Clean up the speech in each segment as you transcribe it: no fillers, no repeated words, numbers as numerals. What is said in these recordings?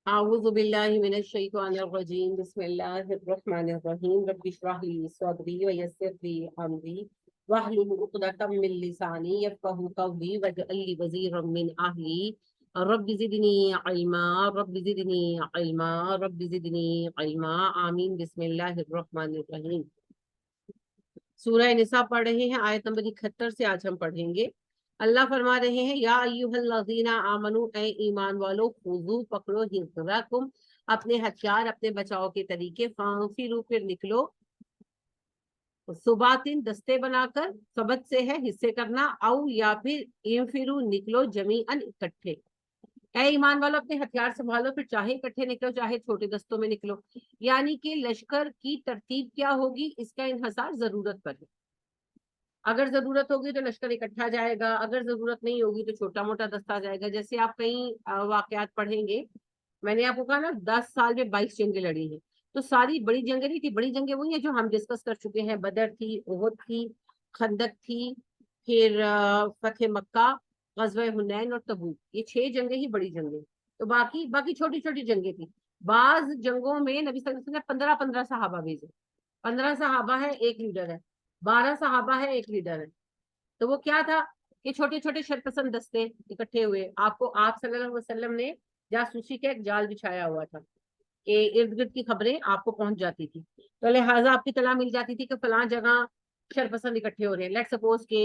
أعوذ بالله من الشيطان الرجيم بسم الله الرحمن الرحيم رب اشرح لي صدري ويسر لي أمري واحلل عقدة من لساني يفقهوا قولي واجعل لي وزيرا من أهلي رب زدني علما رب زدني علما رب زدني علما آمین بسم اللہ الرحمن الرحیم۔ سورہ نساء پڑھ رہے ہیں، آیت نمبر 71 سے آج ہم پڑھیں گے۔ اللہ فرما رہے ہیں یا ایھا الذین آمنو، اے ایمان والو، خذو پکڑو، حذرکم اپنے ہتھیار، اپنے بچاؤ کے طریقے، فانفروا پھر نکلو، ثباتن دستے بنا کر، ثبت سے ہے حصے کرنا، او یا پھر انفروا نکلو، جمیعاً اکٹھے۔ اے ایمان والو اپنے ہتھیار سنبھالو، پھر چاہے اکٹھے نکلو چاہے چھوٹے دستوں میں نکلو۔ یعنی کہ لشکر کی ترتیب کیا ہوگی، اس کا انحصار ضرورت پر ہے۔ اگر ضرورت ہوگی تو لشکر اکٹھا جائے گا، اگر ضرورت نہیں ہوگی تو چھوٹا موٹا دستہ جائے گا۔ جیسے آپ کئی واقعات پڑھیں گے، میں نے آپ کو کہا نا 10 سال میں 22 جنگیں لڑی ہیں، تو ساری بڑی جنگیں نہیں تھی، بڑی جنگیں وہی ہیں جو ہم ڈسکس کر چکے ہیں۔ بدر تھی، احد تھی، خندق تھی، پھر فتح مکہ، غزوہ حنین اور تبوک، یہ 6 جنگیں ہی بڑی جنگیں۔ تو باقی چھوٹی چھوٹی جنگیں تھیں۔ بعض جنگوں میں نبی صلی اللہ علیہ وسلم نے 15 صحابہ بھیجے، 15 صحابہ ہے، ایک لیڈر ہے، 12 صحابہ ہے، ایک لیڈر ہے۔ تو وہ کیا تھا کہ چھوٹے چھوٹے شرپسند دستے اکٹھے ہوئے۔ آپ صلی اللہ علیہ وسلم نے جاسوسی کا ایک جال بچھایا ہوا تھا کہ ارد گرد کی خبریں آپ کو پہنچ جاتی تھی، تو لہٰذا آپ کی اطلاع مل جاتی تھی کہ فلاں جگہ شرپسند اکٹھے ہو رہے ہیں۔ لیٹ سپوز کہ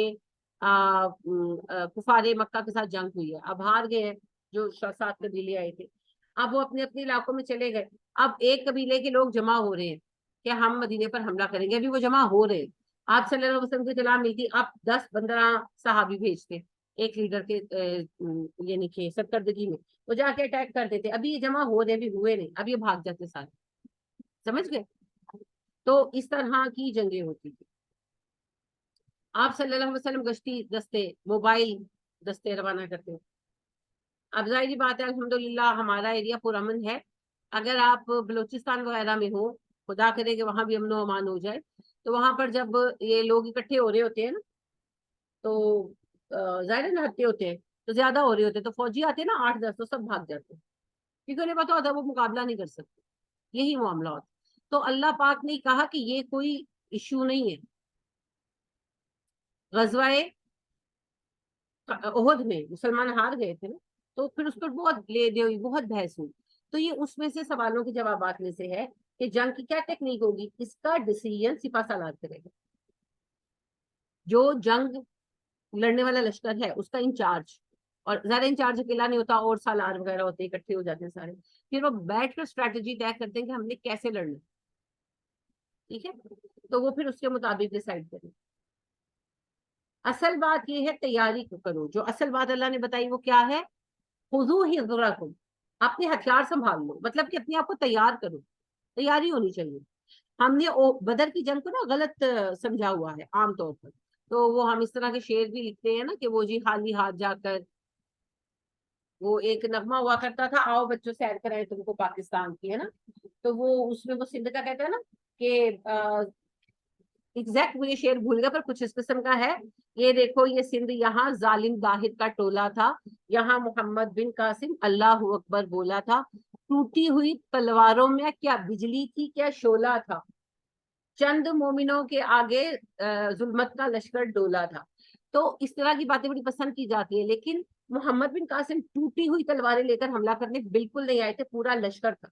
کفار مکہ کے ساتھ جنگ ہوئی ہے، اب ہار گئے ہیں جو 7 قبیلے آئے تھے، اب وہ اپنے اپنے علاقوں میں چلے گئے۔ اب ایک قبیلے کے لوگ جمع ہو رہے ہیں کہ ہم مدینے پر حملہ کریں گے، ابھی وہ جمع ہو رہے ہیں۔ آپ صلی اللہ علیہ وسلم کی اطلاع ملتی، آپ 10-15 صحابی بھیجتے ایک لیڈر کے یعنی کہ سرکردگی میں، وہ جا کے اٹیک کر دیتے۔ ابھی یہ جمع ہو رہے، ابھی ہوئے نہیں، اب یہ بھاگ جاتے سارے، سمجھ گئے؟ تو اس طرح کی جنگیں ہوتی تھی۔ آپ صلی اللہ علیہ وسلم گشتی دستے، موبائل دستے روانہ کرتے۔ اب ظاہری بات ہے الحمدللہ ہمارا ایریا پرامن ہے۔ اگر آپ بلوچستان وغیرہ میں ہو، خدا کرے کہ وہاں بھی امن و امان ہو جائے، تو وہاں پر جب یہ لوگ اکٹھے ہو رہے ہوتے ہیں نا، تو ظاہر نہتے ہوتے ہیں تو زیادہ ہو رہے ہوتے ہیں، تو فوجی آتے ہیں نا 8-10، تو سب بھاگ جاتے ہیں کیونکہ انہیں پتا ہوتا ہے وہ مقابلہ نہیں کر سکتے۔ یہی معاملہ ہوتا۔ تو اللہ پاک نے کہا کہ یہ کوئی ایشو نہیں ہے۔ غزوہ احد میں مسلمان ہار گئے تھے نا، تو پھر اس پر بہت لے دے ہوئی، بہت بحث ہوئی۔ تو یہ اس میں سے سوالوں کے جوابات میں سے ہے کہ جنگ کی کیا ٹیکنیک ہوگی، اس کا ڈیسیژن سپاہ سالار کرے گا۔ جو جنگ لڑنے والا لشکر ہے اس کا انچارج، اور زیادہ انچارج اکیلا نہیں ہوتا، اور سالار وغیرہ ہوتے ہیں، اکٹھے ہو جاتے ہیں سارے، پھر وہ بیٹھ کر اسٹریٹجی طے کرتے ہیں کہ ہم نے کیسے لڑنا، ٹھیک ہے؟ تو وہ پھر اس کے مطابق ڈیسائیڈ کریں۔ اصل بات یہ ہے تیاری کو کرو، جو اصل بات اللہ نے بتائی وہ کیا ہے، خذو حذرکم، اپنے ہتھیار سنبھال لو، مطلب کہ اپنے آپ کو تیار کرو، تیاری ہونی چاہیے۔ ہم نے بدر کی جنگ کو نا غلط سمجھا ہوا ہے عام طور پر، تو وہ ہم اس طرح کے شعر بھی لکھتے ہیں نا کہ وہ جی خالی ہاتھ جا کر، وہ ایک نغمہ ہوا کرتا تھا، آؤ بچوں سیر کرائے تم کو پاکستان کی، ہے نا، تو وہ اس میں وہ سندھ کا کہتا ہے نا کہ ایگزیکٹ مجھے شعر بھول گیا پر کچھ اس قسم کا ہے، یہ دیکھو یہ سندھ یہاں ظالم داہر کا ٹولا تھا، یہاں محمد بن قاسم اللہ اکبر بولا تھا، ٹوٹی ہوئی تلواروں میں کیا بجلی تھی کیا شعلہ تھا، چند مومنوں کے آگے ظلمت کا لشکر ڈولا تھا۔ تو اس طرح کی باتیں بڑی پسند کی جاتی ہیں، لیکن محمد بن قاسم ٹوٹی ہوئی تلواریں لے کر حملہ کرنے بالکل نہیں آئے تھے، پورا لشکر تھا،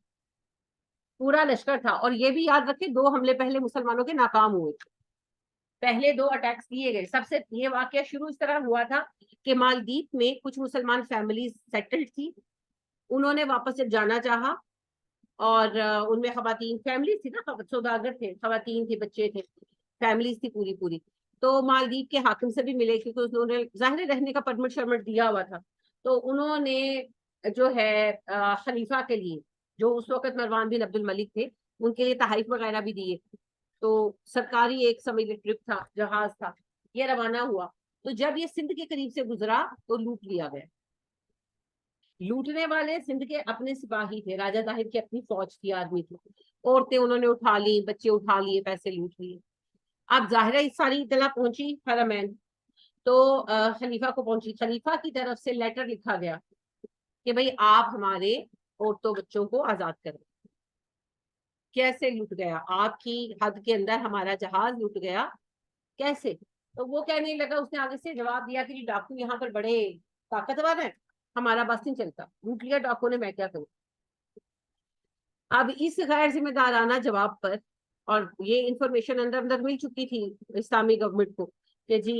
پورا لشکر تھا۔ اور یہ بھی یاد رکھیں 2 حملے پہلے مسلمانوں کے ناکام ہوئے تھے، پہلے 2 اٹیکس کیے گئے۔ سب سے یہ واقعہ شروع اس طرح ہوا تھا کہ مالدیپ میں کچھ مسلمان فیملیز سیٹلڈ تھی، انہوں نے واپس جب جانا چاہا، اور ان میں خواتین فیملیز تھی نا، سوداگر تھے، خواتین تھی، بچے تھے، فیملیز تھی پوری، تو مالدیپ کے حاکم سے بھی ملے کیونکہ انہوں نے ظاہر رہنے کا پرمٹ شرمٹ دیا ہوا تھا، تو انہوں نے جو ہے خلیفہ کے لیے، جو اس وقت مروان بن عبد الملک تھے، ان کے لیے تحائف وغیرہ بھی دیے۔ تو سرکاری ایک سمجھ ٹرپ تھا، جہاز تھا، یہ روانہ ہوا، تو جب یہ سندھ کے قریب سے گزرا تو لوٹ لیا گیا۔ لوٹنے والے سندھ کے اپنے سپاہی تھے، راجہ طاہر کی اپنی فوج کی آدمی تھی، عورتیں انہوں نے اٹھا لی، بچے اٹھا لیے، پیسے لوٹ لیے۔ اب ظاہر ہے ساری اطلاع پہنچی حرمین، تو خلیفہ کو پہنچی، خلیفہ کی طرف سے لیٹر لکھا گیا کہ بھئی آپ ہمارے عورتوں بچوں کو آزاد کریں. کیسے لٹ گیا؟ آپ کی حد کے اندر ہمارا جہاز لٹ گیا کیسے؟ تو وہ کہنے لگا، اس نے آگے سے جواب دیا کہ ڈاکو یہاں پر بڑے طاقتور ہیں، ہمارا بس نہیں چلتا، لوٹ لیا ڈاکو نے، میں کیا کروں. اب اس غیر ذمہ دارانہ جواب پر، اور یہ انفارمیشن اندر اندر مل چکی تھی اسلامی گورنمنٹ کو کہ جی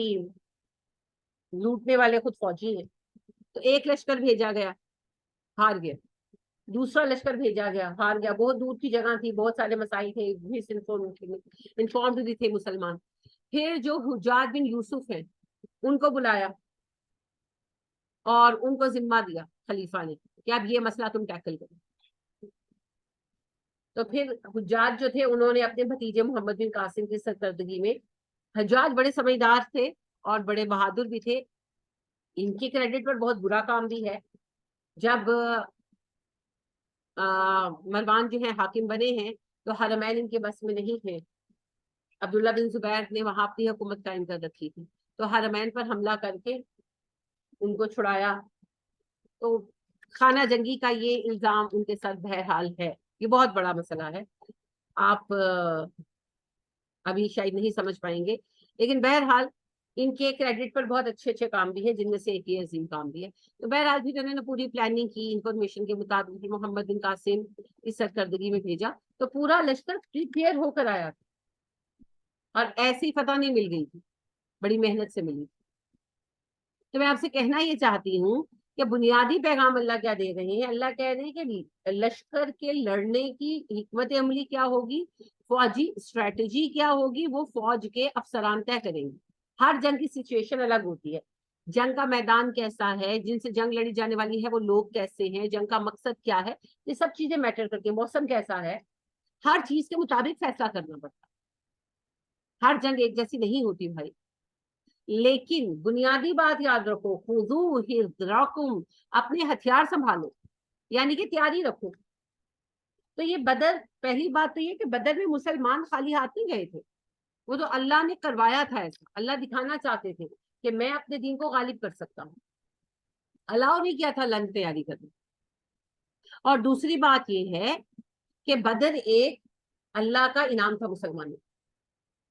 لوٹنے والے خود فوجی ہیں، تو ایک لشکر بھیجا گیا، ہار گیا. دوسرا لشکر بھیجا گیا، ہار گیا. بہت دور کی جگہ تھی، بہت سارے مسائل تھے، انفارمڈ بھی تھے مسلمان. پھر جو حجاج بن یوسف ہیں ان کو بلایا اور ان کو ذمہ دیا خلیفہ نے کہ اب یہ مسئلہ تم ٹیکل کرو. تو پھر حجاج جو تھے انہوں نے اپنے بھتیجے محمد بن قاسم کی سرکردگی میں، حجاج بڑے سمجھدار تھے اور بڑے بہادر بھی تھے، ان کے کریڈٹ پر بہت برا کام بھی ہے. جب مروان جو ہیں حاکم بنے ہیں تو حرمین ان کے بس میں نہیں تھے. عبداللہ بن زبیر نے وہاں اپنی حکومت قائم کر رکھی تھی، تو حرمین پر حملہ کر کے ان کو چھڑایا. تو خانہ جنگی کا یہ الزام ان کے ساتھ بہرحال ہے. یہ بہت بڑا مسئلہ ہے، آپ ابھی شاید نہیں سمجھ پائیں گے، لیکن بہرحال ان کے کریڈٹ پر بہت اچھے اچھے کام بھی ہیں، جن میں سے ایک یہ عظیم کام بھی ہے. تو بہرحال بھی انہوں نے پوری پلاننگ کی، انفارمیشن کے مطابق محمد بن قاسم اس سرکردگی میں بھیجا، تو پورا لشکر پریپیئر ہو کر آیا تھا اور ایسی فتح نہیں مل گئی تھی، بڑی محنت سے ملی. تو میں آپ سے کہنا یہ چاہتی ہوں کہ بنیادی پیغام اللہ کیا دے رہے ہیں؟ اللہ کہہ رہے ہیں کہ لشکر کے لڑنے کی حکمت عملی کیا ہوگی، فوجی اسٹریٹجی کیا ہوگی، وہ فوج کے افسران طے کریں گے. ہر جنگ کی سچویشن الگ ہوتی ہے، جنگ کا میدان کیسا ہے، جن سے جنگ لڑی جانے والی ہے وہ لوگ کیسے ہیں، جنگ کا مقصد کیا ہے، یہ سب چیزیں میٹر کرتی ہیں. موسم کیسا ہے، ہر چیز کے مطابق فیصلہ کرنا پڑتا ہے. ہر جنگ ایک جیسی نہیں ہوتی بھائی. لیکن بنیادی بات یاد رکھو، خذو حذرکم، اپنے ہتھیار سنبھالو، یعنی کہ تیاری رکھو. تو یہ بدر، پہلی بات تو یہ کہ بدر میں مسلمان خالی ہاتھ نہیں گئے تھے، وہ تو اللہ نے کروایا تھا ایسا. اللہ دکھانا چاہتے تھے کہ میں اپنے دین کو غالب کر سکتا ہوں. الاؤ نہیں کیا تھا لنگ تیاری کرنا. اور دوسری بات یہ ہے کہ بدر ایک اللہ کا انعام تھا مسلمانوں.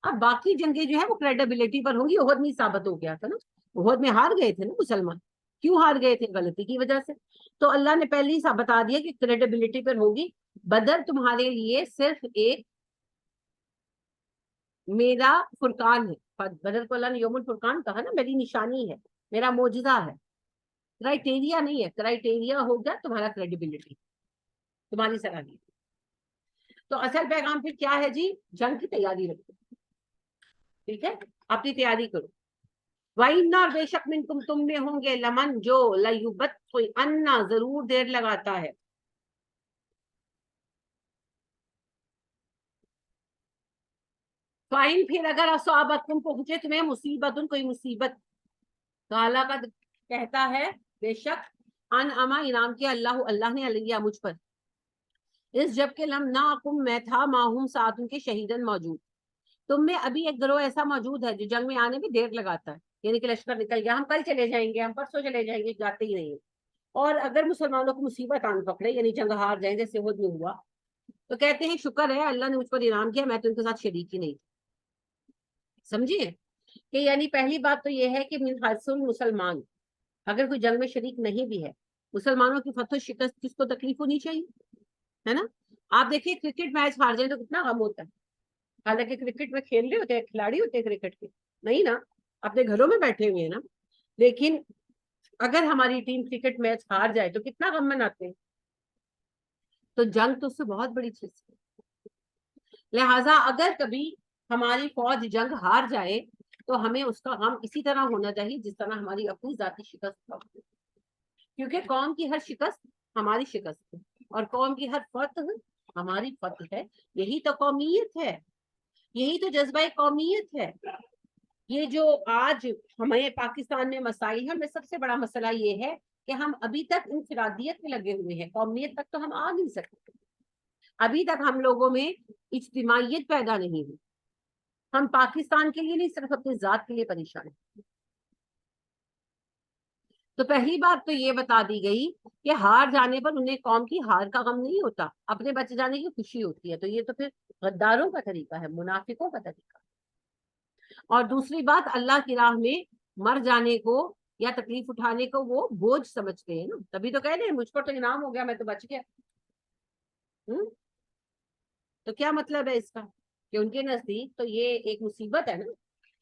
اب باقی جنگیں جو ہے وہ کریڈیبلٹی پر ہوں گی. احد میں ثابت ہو گیا تھا نا، احد میں ہار گئے تھے نا مسلمان. کیوں ہار گئے تھے؟ غلطی کی وجہ سے. تو اللہ نے پہلے ہی بتا دیا کہ کریڈیبلٹی پر ہوگی. بدر تمہارے لیے صرف ایک میرا فرقان ہے. بدر کو اللہ نے یوم الفرقان کہا نا، میری نشانی ہے، میرا معجزہ ہے، کرائٹیریا نہیں ہے. کرائٹیریا ہوگا تمہارا کریڈیبلٹی، تمہاری صلاحیت. تو اصل پیغام پھر کیا ہے جی؟ جنگ کی تیاری رکھو، ٹھیک ہے، اپنی تیاری کرو. وَإِنَّا، بے شک منکم، تم میں ہوں گے، لمن جو لَيُبَطِّئَنَّ، ضرور دیر لگاتا ہے. فائن، پھر اگر اصابتکم، پہنچے تمہیں مصیبت، کوئی مصیبت، تو اللہ کا کہتا ہے بے شک انعما، انعام کیا اللہ، اللہ نے علیہ مجھ پر، اس جب کہ لم ناکم، میں تھا، ماہم ساتھ ان کے، شہیدن موجود. تم میں ابھی ایک گروہ ایسا موجود ہے جو جنگ میں آنے میں دیر لگاتا ہے، یعنی کہ لشکر نکل گیا، ہم کل چلے جائیں گے، ہم پرسوں چلے جائیں گے، جاتے ہی نہیں. اور اگر مسلمانوں کو مصیبت آن پکڑے، یعنی جنگ ہار جائیں جیسے احد میں ہوا، تو کہتے ہیں شکر ہے اللہ نے مجھ پر انعام کیا، میں تو ان کے ساتھ شریک ہی نہیں. سمجھیے کہ یعنی پہلی بات تو یہ ہے کہ من حسن مسلمان، اگر کوئی جنگ میں شریک نہیں بھی ہے، مسلمانوں کی فتح و شکست کس کو تکلیف ہونی چاہیے، ہے نا. آپ دیکھیے کرکٹ میچ ہار جائیں تو کتنا غم ہوتا ہے، حالانکہ کرکٹ میں کھیل رہے ہوتے ہیں، کھلاڑی ہوتے ہیں کرکٹ کے، نہیں نا، اپنے گھروں میں بیٹھے ہوئے ہیں نا. لیکن اگر ہماری ٹیم کرکٹ میچ ہار جائے تو کتنا غم مناتے ہیں. تو جنگ تو اس سے بہت بڑی چیز ہے. لہٰذا اگر کبھی ہماری فوج جنگ ہار جائے تو ہمیں اس کا غم اسی طرح ہونا چاہیے جس طرح ہماری اپنی ذاتی شکست، کیونکہ قوم کی ہر شکست ہماری شکست ہے، اور قوم کی ہر فتح ہماری فتح ہے. یہی تو قومیت ہے، یہی تو جذبہ قومیت ہے. یہ جو آج ہمیں پاکستان میں مسائل ہے، میں سب سے بڑا مسئلہ یہ ہے کہ ہم ابھی تک انفرادیت میں لگے ہوئے ہیں، قومیت تک تو ہم آ نہیں سکتے. ابھی تک ہم لوگوں میں اجتماعیت پیدا نہیں ہوئی. ہم پاکستان کے لیے نہیں، صرف اپنی ذات کے لیے پریشان ہیں. تو پہلی بات تو یہ بتا دی گئی کہ ہار جانے پر انہیں قوم کی ہار کا غم نہیں ہوتا، اپنے بچ جانے کی خوشی ہوتی ہے. تو یہ تو پھر غداروں کا طریقہ ہے، منافقوں کا طریقہ. اور دوسری بات، اللہ کی راہ میں مر جانے کو یا تکلیف اٹھانے کو وہ بوجھ سمجھتے ہیں نا، تبھی تو کہہ رہے ہیں مجھ پر تو انعام ہو گیا، میں تو بچ گیا. تو کیا مطلب ہے اس کا؟ کہ ان کے نزدیک تو یہ ایک مصیبت ہے نا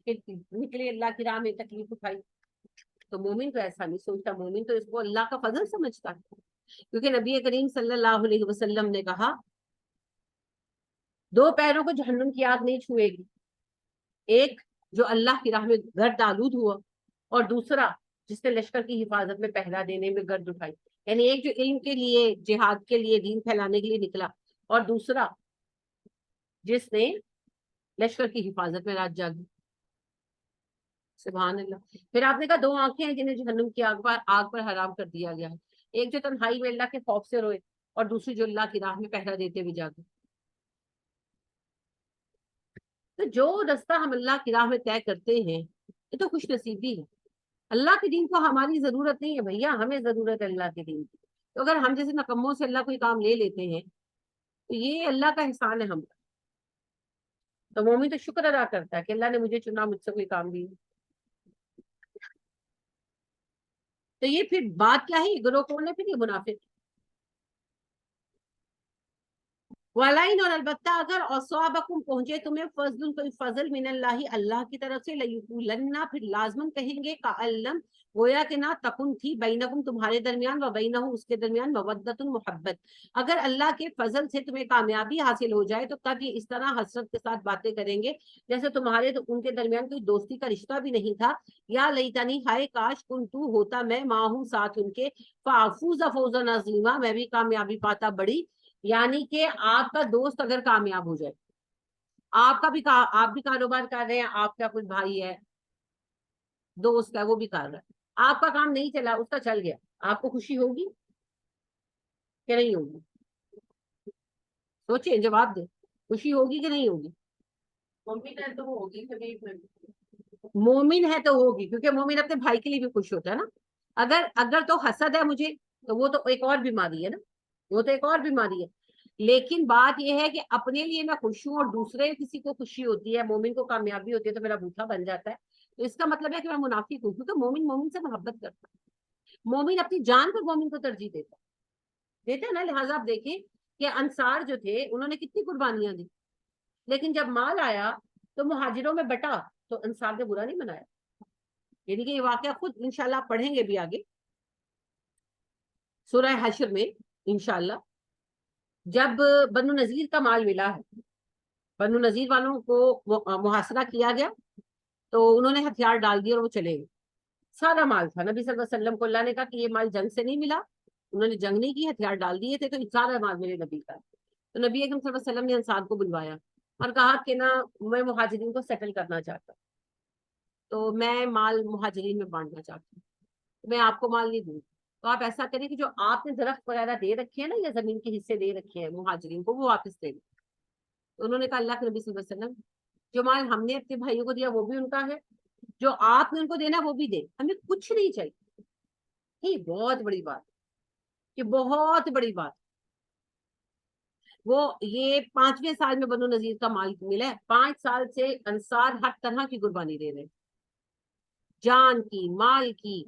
کہ نکلے اللہ کی راہ میں تکلیف اٹھائی. تو مومن تو ایسا نہیں سوچتا، مومن تو اس کو اللہ کا فضل سمجھتا ہے. کیونکہ نبی کریم صلی اللہ علیہ وسلم نے کہا 2 پیروں کو جہنم کی آگ نہیں چھوئے گی، ایک جو اللہ کی راہ میں گرد آلود ہوا، اور دوسرا جس نے لشکر کی حفاظت میں پہرا دینے میں گرد اٹھائی. یعنی ایک جو علم کے لیے، جہاد کے لیے، دین پھیلانے کے لیے نکلا، اور دوسرا جس نے لشکر کی حفاظت میں رات جاگی. سبحان اللہ. پھر آپ نے کہا 2 آنکھیں ہیں جنہیں جہنم کی آگ پر حرام کر دیا گیا ہے، ایک جو تنہائی میں اللہ کے خوف سے روئے، اور دوسری جو اللہ کی راہ میں پہرا دیتے ہوئے جاگے. تو جو رستہ ہم اللہ کی راہ میں طے کرتے ہیں یہ تو خوش نصیبی ہے. اللہ کے دین کو ہماری ضرورت نہیں ہے بھیا، ہمیں ضرورت ہے اللہ کے دین کی. تو اگر ہم جیسے نکموں سے اللہ کوئی کام لے لیتے ہیں تو یہ اللہ کا احسان ہے ہم پر. تو مومن تو شکر ادا کرتا ہے کہ اللہ نے مجھے چنا، مجھ سے کوئی کام بھی. تو یہ پھر بات کیا ہے، یہ گروہ کون ہے پھر؟ یہ منافق. والائن، اور البتہ اگر اصابکم پہنچے تمہیں فضل، کوئی فضل من اللہ، اللہ کی طرف سے، لیقولن، پھر لازمن کہیں گے، کألم، گویا کہ نہ تکن تھی، بینکم، تمہارے درمیان، و بینہ، اس کے درمیان، مودۃ، محبت. اگر اللہ کے فضل سے تمہیں کامیابی حاصل ہو جائے تو کب یہ اس طرح حسرت کے ساتھ باتیں کریں گے جیسے تمہارے تو ان کے درمیان کوئی دوستی کا رشتہ بھی نہیں تھا. یا لیتنی، ہائے کاش، کنتو، ہوتا میں، معہم، ساتھ ان کے، فافوز فوزا عظیما، میں بھی کامیابی پاتا بڑی. یعنی کہ آپ کا دوست اگر کامیاب ہو جائے، آپ بھی کاروبار کر رہے ہیں، آپ کا کوئی بھائی ہے، دوست ہے، وہ بھی کر رہا ہے، آپ کا کام نہیں چلا، اس کا چل گیا، آپ کو خوشی ہوگی کہ نہیں ہوگی؟ سوچیں، جواب دیں، خوشی ہوگی کہ نہیں ہوگی؟ مومن ہے تو ہوگی، مومن ہے تو ہوگی، کیونکہ مومن اپنے بھائی کے لیے بھی خوش ہوتا ہے نا. اگر تو حسد ہے مجھے، تو وہ تو ایک اور بیماری ہے نا، وہ تو ایک اور بیماری ہے. لیکن بات یہ ہے کہ اپنے لیے میں خوش ہوں اور دوسرے کسی کو خوشی ہوتی ہے، مومن کو کامیابی ہوتی ہے تو میرا بھوکا بن جاتا ہے. تو اس کا مطلب ہے کہ میں منافق ہوں، کیونکہ مومن سے محبت کرتا ہے، مومن اپنی جان پر مومن کو ترجیح دیتا ہے نا. لہٰذا آپ دیکھیں کہ انصار جو تھے انہوں نے کتنی قربانیاں دی، لیکن جب مال آیا تو مہاجروں میں بٹا تو انصار نے برا نہیں منایا. یعنی کہ یہ واقعہ خود انشاءاللہ آپ پڑھیں گے بھی آگے سورہ حشر میں انشاءاللہ. جب بنو نذیر کا مال ملا ہے، بنو نذیر والوں کو محاصرہ کیا گیا تو انہوں نے ہتھیار ڈال دیے اور وہ چلے گئے. سارا مال تھا، نبی صلی اللہ علیہ وسلم کو اللہ نے کہا کہ یہ مال جنگ سے نہیں ملا، انہوں نے جنگ نہیں کی، ہتھیار ڈال دیے تھے، تو سارا مال میرے نبی کا. تو نبی اکرم صلی اللہ علیہ وسلم نے انصار کو بلوایا اور کہا کہ نا میں مہاجرین کو سیٹل کرنا چاہتا ہوں، تو میں مال مہاجرین میں بانٹنا چاہتا ہوں، میں آپ کو مال نہیں دوں. تو آپ ایسا کریں کہ جو آپ نے درخت وغیرہ دے رکھے ہیں نا یا زمین کے حصے دے رکھے ہیں مہاجرین کو، وہ واپس دے دیں. تو انہوں نے کہا اللہ کے نبی صلی اللہ علیہ وسلم جو مال ہم نے اپنے بھائیوں کو دیا وہ بھی ان کا ہے، جو آپ نے ان کو دینا وہ بھی دے، ہمیں کچھ نہیں چاہیے. یہ بہت بڑی بات، یہ بہت بڑی بات. وہ یہ 5ویں سال میں بنو نذیر کا مال ملا ہے، 5 سال سے انصار ہر طرح کی قربانی دے رہے، جان کی، مال کی،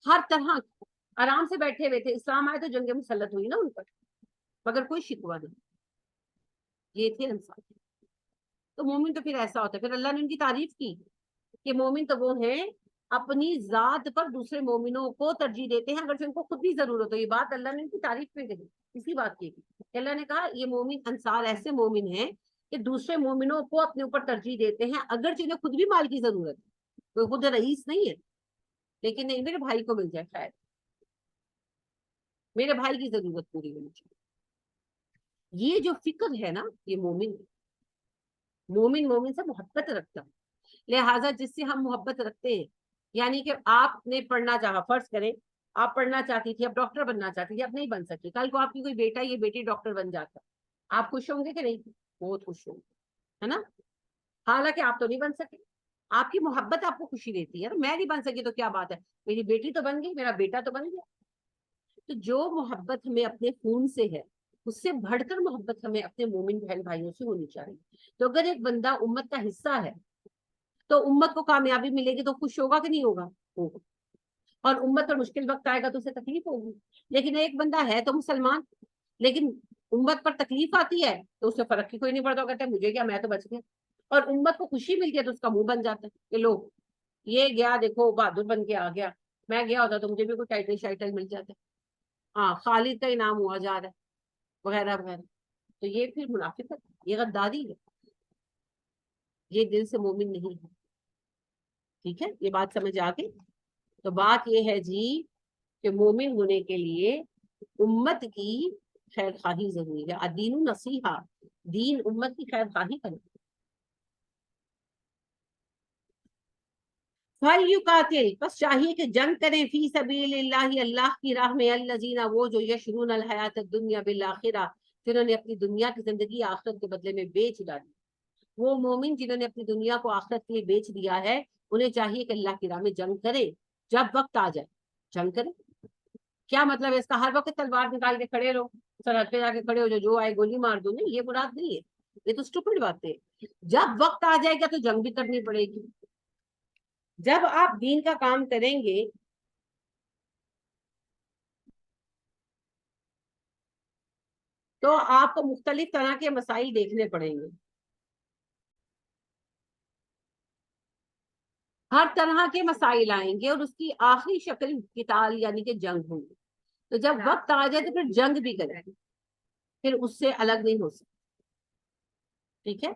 ہر طرح کی. آرام سے بیٹھے ہوئے تھے، اسلام آئے تو جنگ مسلط ہوئی نا ان پر، مگر کوئی شکوہ نہیں. یہ تھے انصار. تو مومن تو پھر ایسا ہوتا ہے. پھر اللہ نے ان کی تعریف کی کہ مومن تو وہ ہیں اپنی ذات پر دوسرے مومنوں کو ترجیح دیتے ہیں اگرچہ ان کو خود بھی ضرورت ہو. یہ بات اللہ نے ان کی تعریف میں کہی، اسی بات کی کہ اللہ نے کہا یہ مومن انصار ایسے مومن ہیں کہ دوسرے مومنوں کو اپنے اوپر ترجیح دیتے ہیں اگرچہ انہیں خود بھی مال کی ضرورت ہے، کوئی خود رئیس نہیں ہے، لیکن نہیں میرے بھائی کو مل جائے، شاید میرے بھائی کی ضرورت پوری ہونی چاہیے. یہ جو فکر ہے نا، یہ مومن سے محبت رکھتا ہے. لہٰذا جس سے ہم محبت رکھتے ہیں، یعنی کہ آپ نے پڑھنا چاہا، فرض کریں آپ پڑھنا چاہتی تھی، اب ڈاکٹر بننا چاہتی تھی، اب نہیں بن سکی، کل کو آپ کی کوئی بیٹا یا بیٹی ڈاکٹر بن جاتا، آپ خوش ہوں گے کہ نہیں؟ بہت خوش ہوں گے، ہے نا. حالانکہ آپ تو نہیں بن سکے، آپ کی محبت آپ کو خوشی دیتی ہے. میں نہیں بن سکی تو کیا بات ہے, میری بیٹی تو بن گئی, میرا بیٹا تو بن گیا. تو جو محبت ہمیں اپنے خون سے ہے, اس سے بڑھ کر محبت ہمیں اپنے مومن بہن بھائیوں سے ہونی چاہیے. تو اگر ایک بندہ امت کا حصہ ہے تو امت کو کامیابی ملے گی تو خوش ہوگا کہ نہیں ہوگا؟ ہوگا. اور امت پر مشکل وقت آئے گا تو اسے تکلیف ہوگی. لیکن ایک بندہ ہے تو مسلمان, لیکن امت پر تکلیف آتی ہے تو اس سے فرق کی کوئی نہیں پڑتا, کہتے ہیں مجھے کیا, میں تو بچ گیا. اور امت کو خوشی ملتی ہے تو اس کا منہ بن جاتا ہے کہ لو یہ گیا, دیکھو بہادر بن کے آ گیا, میں گیا ہوتا تو مجھے بھی کوئی ٹائٹل شائٹل مل جاتا. ہاں, خالد کا انعام ہوا جا رہا ہے, وغیرہ وغیرہ. تو یہ پھر منافقت ہے, یہ غداری ہے, یہ دل سے مومن نہیں ہے. ٹھیک ہے, یہ بات سمجھ آ گئی. تو بات یہ ہے جی کہ مومن ہونے کے لیے امت کی خیر خواہی ضروری ہے. الدین نصیحہ, دین امت کی خیر خواہی کرے. فَلْيُقَاتِلْ, بس چاہیے کہ جنگ کریں, فی سبیل اللہ, اللہ کی راہ میں, الذین, وہ جو یشرون الحیات الدنیا بالآخرہ, جنہوں نے اپنی دنیا کی زندگی آخرت کے بدلے میں بیچ ڈالی. وہ مومن جنہوں نے اپنی دنیا کو آخرت کے لیے بیچ دیا ہے, انہیں چاہیے کہ اللہ کی راہ میں جنگ کرے. جب وقت آ جائے جنگ کرے. کیا مطلب ہے اس کا؟ ہر وقت تلوار نکال کے کھڑے رہو, سرحد پہ جا کے کھڑے ہو جو آئے گولی مار دو, نہیں, یہ مراد نہیں ہے. یہ تو اسٹوپڈ بات ہے. جب وقت آ جائے گا تو جنگ بھی کرنی پڑے گی. جب آپ دین کا کام کریں گے تو آپ کو مختلف طرح کے مسائل دیکھنے پڑیں گے. ہر طرح کے مسائل آئیں گے اور اس کی آخری شکل قتال یعنی کہ جنگ ہوگی. تو جب وقت آ جائے تو پھر جنگ بھی کریں گے, پھر اس سے الگ نہیں ہو سکتے. ٹھیک ہے.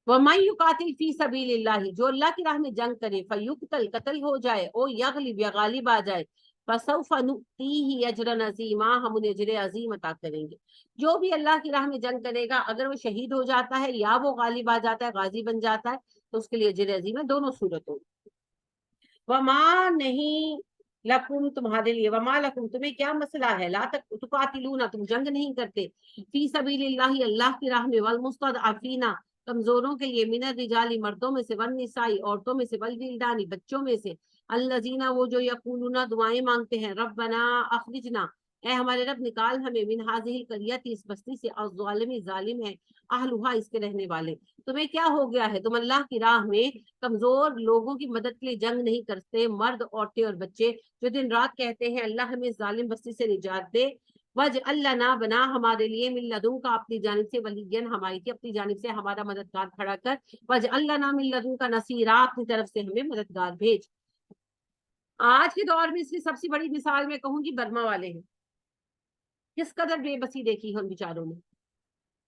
وَمَن يُقَاتِلْ فِي سَبِيلِ اللَّهِ, جو اللہ کی راہ میں جنگ کرے, فَيُقْتَلْ, قتل ہو جائے, او یغلب, یا غالب آ جائے, فَسَوْفَ نُؤْتِیهِ أَجْرًا عَظِیمًا, ہم انہیں اجر عظیم عطا کریں گے. جو بھی اللہ کی راہ میں جنگ کرے گا, اگر وہ شہید ہو جاتا ہے یا وہ غالب آ جاتا ہے, غازی بن جاتا ہے, تو اس کے لیے اجر عظیم ہے, دونوں صورتوں. وما نہیں لکم, تمہارے لیے, وما لکم, تمہیں کیا مسئلہ ہے, لا تقاتلون, تم جنگ نہیں کرتے, فی سبیل اللہ, اللہ کی راہ میں, والمستضعفین, کمزوروں کے لیے, من الرجال, مردوں میں سے, والنساء, عورتوں میں سے, والولدان, بچوں میں سے, الذین, وہ جو یقولون, دعائیں مانگتے ہیں, ربنا اخرجنا, اے ہمارے رب نکال ہمیں, من ہذہ القریۃ, اس بستی سے, الظالم, ظالم ہے, اہلھا, اس کے رہنے والے. تمہیں کیا ہو گیا ہے, تم اللہ کی راہ میں کمزور لوگوں کی مدد کے لیے جنگ نہیں کرتے, مرد, عورتیں اور بچے جو دن رات کہتے ہیں اللہ ہمیں ظالم بستی سے نجات دے. وَاجْعَل لَنَا, بنا ہمارے لیے, من لدنک, اپنی جانب سے, ولیًّا, ہماری کی اپنی جانب سے ہمارا مددگار کھڑا کر, وَاجْعَل لَنَا مِن لَدُنکَ نَصِیرًا, اپنی طرف سے ہمیں مددگار بھیج. آج کے دور میں اس کی سب سے بڑی مثال میں کہوں گی برما والے ہیں. کس قدر بے بسی دیکھی ہے ان بیچاروں نے.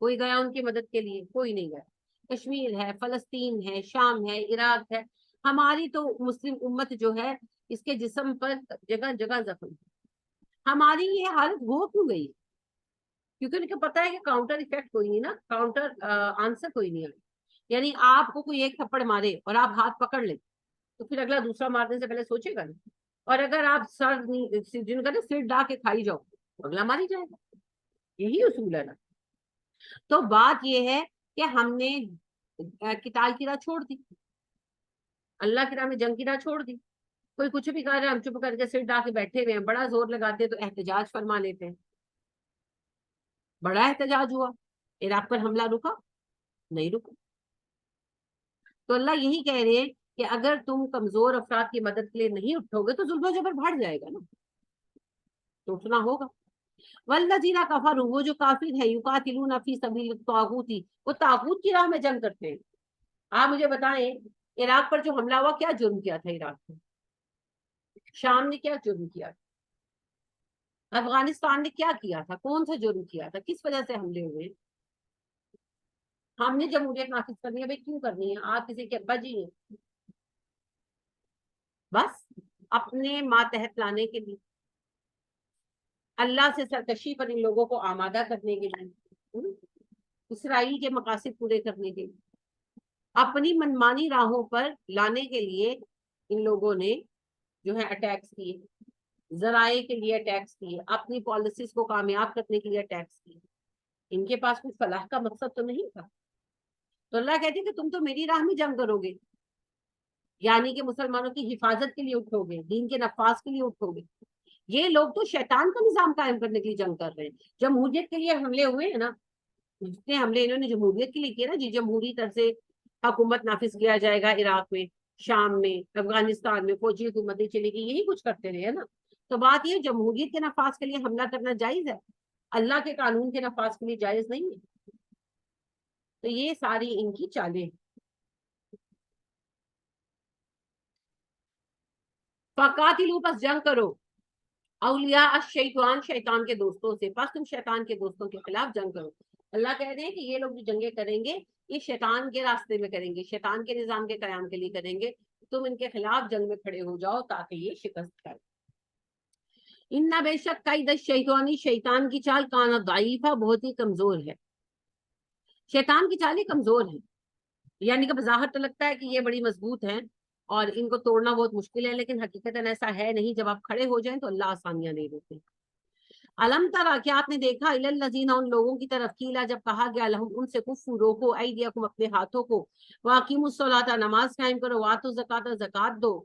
کوئی گیا ان کی مدد کے لیے؟ کوئی نہیں گیا. کشمیر ہے, فلسطین ہے, شام ہے, عراق ہے, ہماری تو مسلم امت جو ہے اس کے جسم پر جگہ جگہ زخم. ہماری یہ حالت ہو کیوں گئی؟ کیونکہ ان کو پتا ہے کہ کاؤنٹر افیکٹ کوئی نہیں نا, کاؤنٹر آنسر کوئی نہیں ہے. یعنی آپ کو کوئی ایک تھپڑ مارے اور آپ ہاتھ پکڑ لیں تو پھر اگلا دوسرا مارنے سے پہلے سوچے گا نا. اور اگر آپ جن کا نا سر ڈا کے کھائی جاؤ, اگلا ماری جائے گا. یہی اصول ہے نا. تو بات یہ ہے کہ ہم نے قتال کی راہ چھوڑ دی, اللہ کی راہ میں جنگ کی راہ چھوڑ دی. کوئی کچھ بھی کہہ رہا ہے, ہم چپ کر کے سر ڈا کے بیٹھے ہوئے ہیں, بڑا زور لگاتے ہیں تو احتجاج فرما لیتے ہیں. بڑا احتجاج ہوا, عراق پر حملہ رکا نہیں رکا. تو اللہ یہی کہہ رہے ہیں کہ اگر تم کمزور افراد کی مدد کے لیے نہیں اٹھو گے تو ظلم و جبر بڑھ جائے گا نا, تو اٹھنا ہوگا. والذین کفروا, وہ جو کافر ہے, یقاتلون فی سبیل الطاغوت, وہ طاغوت کی راہ میں جنگ کرتے ہیں. آپ مجھے بتائیں عراق پر جو حملہ ہوا, کیا جرم کیا تھا عراق میں؟ شام نے کیا جرم کیا تھا؟ افغانستان نے کیا کیا تھا؟ کون سا جرم کیا تھا؟ کس وجہ سے حملے ہوئے؟ ہم نے جمہوریت نافذ کرنی ہے, بھائی کیوں کرنی ہے؟ آپ کسی کے ابا جی ہیں؟ بس اپنے ماتحت لانے کے لیے, اللہ سے سرکشی پر ان لوگوں کو آمادہ کرنے کے لیے, اسرائیل کے مقاصد پورے کرنے کے لیے, اپنی منمانی راہوں پر لانے کے لیے ان لوگوں نے جو ہے اٹیکس کیے, ذرائع کے لیے اٹیکس کیے, اپنی پالیسیز کو کامیاب کرنے کے لیے اٹیکس کیے. ان کے پاس کوئی فلاح کا مقصد تو نہیں تھا. تو اللہ کہتے ہیں کہ تم تو میری راہ میں جنگ کرو گے، یعنی کہ مسلمانوں کی حفاظت کے لیے اٹھو گے، دین کے نفاذ کے لیے اٹھو گے۔ یہ لوگ تو شیطان کا نظام قائم کرنے کے لیے جنگ کر رہے ہیں۔ جمہوریت کے لیے حملے ہوئے ہیں نا، جتنے حملے انہوں نے جمہوریت کے لیے کیے نا، جی جمہوری طرح سے حکومت نافذ کیا جائے گا عراق میں، شام میں، افغانستان میں فوجی حکومتیں چلے گی، یہی کچھ کرتے رہے نا۔ تو بات یہ جمہوریت کے نفاذ کے لیے حملہ کرنا جائز ہے، اللہ کے قانون کے نفاذ کے لیے جائز نہیں ہے۔ تو یہ ساری ان کی چالیں ہیں۔ فقاتلوا، پس جنگ کرو، اولیاء الشیطان، شیطان کے دوستوں سے، پس تم شیطان کے دوستوں کے خلاف جنگ کرو۔ اللہ کہہ رہے ہیں کہ یہ لوگ جو جنگیں کریں گے یہ شیطان کے راستے میں کریں گے، شیطان کے نظام کے قیام کے لیے کریں گے، تم ان کے خلاف جنگ میں کھڑے ہو جاؤ تاکہ یہ شکست کھائے۔ ان بے شک قید الشیطانی، شیطان کی چال کانا ضعیفہ، بہت ہی کمزور ہے۔ شیطان کی چالیں کمزور ہیں، یعنی کہ بظاہر تو لگتا ہے کہ یہ بڑی مضبوط ہیں اور ان کو توڑنا بہت مشکل ہے، لیکن حقیقتاً ایسا ہے نہیں۔ جب آپ کھڑے ہو جائیں تو اللہ آسانیاں دے دیتے ہیں۔ علم ترا، کیا آپ نے دیکھا، الی الذین، ان لوگوں کی طرف، کیلا جب کہا گیا، لہم ان سے، کفو روکو، ایدیکم اپنے ہاتھوں کو، واقیموا الصلاۃ نماز قائم کرو، واتوا الزکاۃ زکات دو،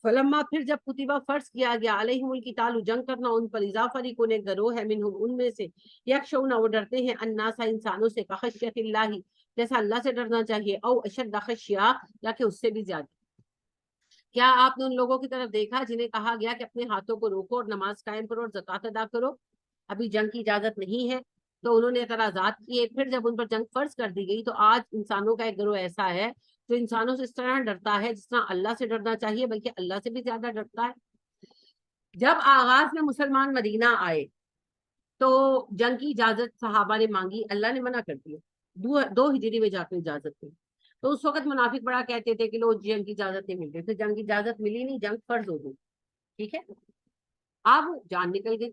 فلما پھر جب کتبہ فرض کیا گیا، علیہم القتال جنگ کرنا ان پر، اذا فریقون ایک گروہ ہے، منہم ان میں سے، یخشون وہ ڈرتے ہیں، الناس انسانوں سے، کخشیت اللہ جیسا اللہ سے ڈرنا چاہیے، او اشد خشیہ یا کہ اس سے بھی زیادہ۔ کیا آپ نے ان لوگوں کی طرف دیکھا جنہیں کہا گیا کہ اپنے ہاتھوں کو روکو اور نماز قائم کرو اور زکات ادا کرو، ابھی جنگ کی اجازت نہیں ہے تو انہوں نے اعتراضات کیے، پھر جب ان پر جنگ فرض کر دی گئی تو آج انسانوں کا ایک گروہ ایسا ہے جو انسانوں سے اس طرح ڈرتا ہے جس طرح اللہ سے ڈرنا چاہیے، بلکہ اللہ سے بھی زیادہ ڈرتا ہے۔ جب آغاز میں مسلمان مدینہ آئے تو جنگ کی اجازت صحابہ نے مانگی، اللہ نے منع کر دیا، دو ہجری میں جا کے اجازت دی۔ تو اس وقت منافق بڑا کہتے تھے کہ لوگ جنگ کی اجازت نہیں ملتی، پھر جنگ کی اجازت ملی نہیں، جنگ فرض ہو گئی، ٹھیک ہے۔ اب جان نکل گئی،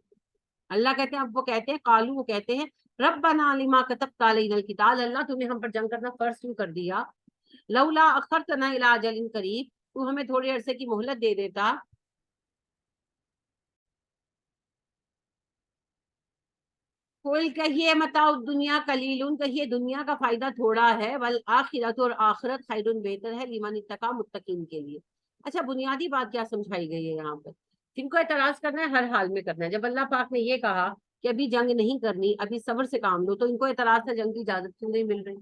اللہ کہتے ہیں، اب وہ کہتے ہیں، قالو، وہ کہتے ہیں، ربنا لما كتبت علينا القتال، اللہ تم نے ہم پر جنگ کرنا فرض کیوں کر دیا، لولا اخرتنا الى اجل قریب، تو ہمیں تھوڑے عرصے کی مہلت دے دیتا، کوئی کہیے متاع دنیا قلیل، کہیے دنیا کا فائدہ تھوڑا ہے، والآخرۃ، اور آخرت، خیر، بہتر ہے، لمن اتقی، متقین کے لیے۔ اچھا، بنیادی بات کیا سمجھائی گئی ہے یہاں پر، جن کو اعتراض کرنا ہے ہر حال میں کرنا ہے۔ جب اللہ پاک نے یہ کہا کہ ابھی جنگ نہیں کرنی، ابھی صبر سے کام لو، تو ان کو اعتراض ہے جنگ کی اجازت کیوں نہیں مل رہی،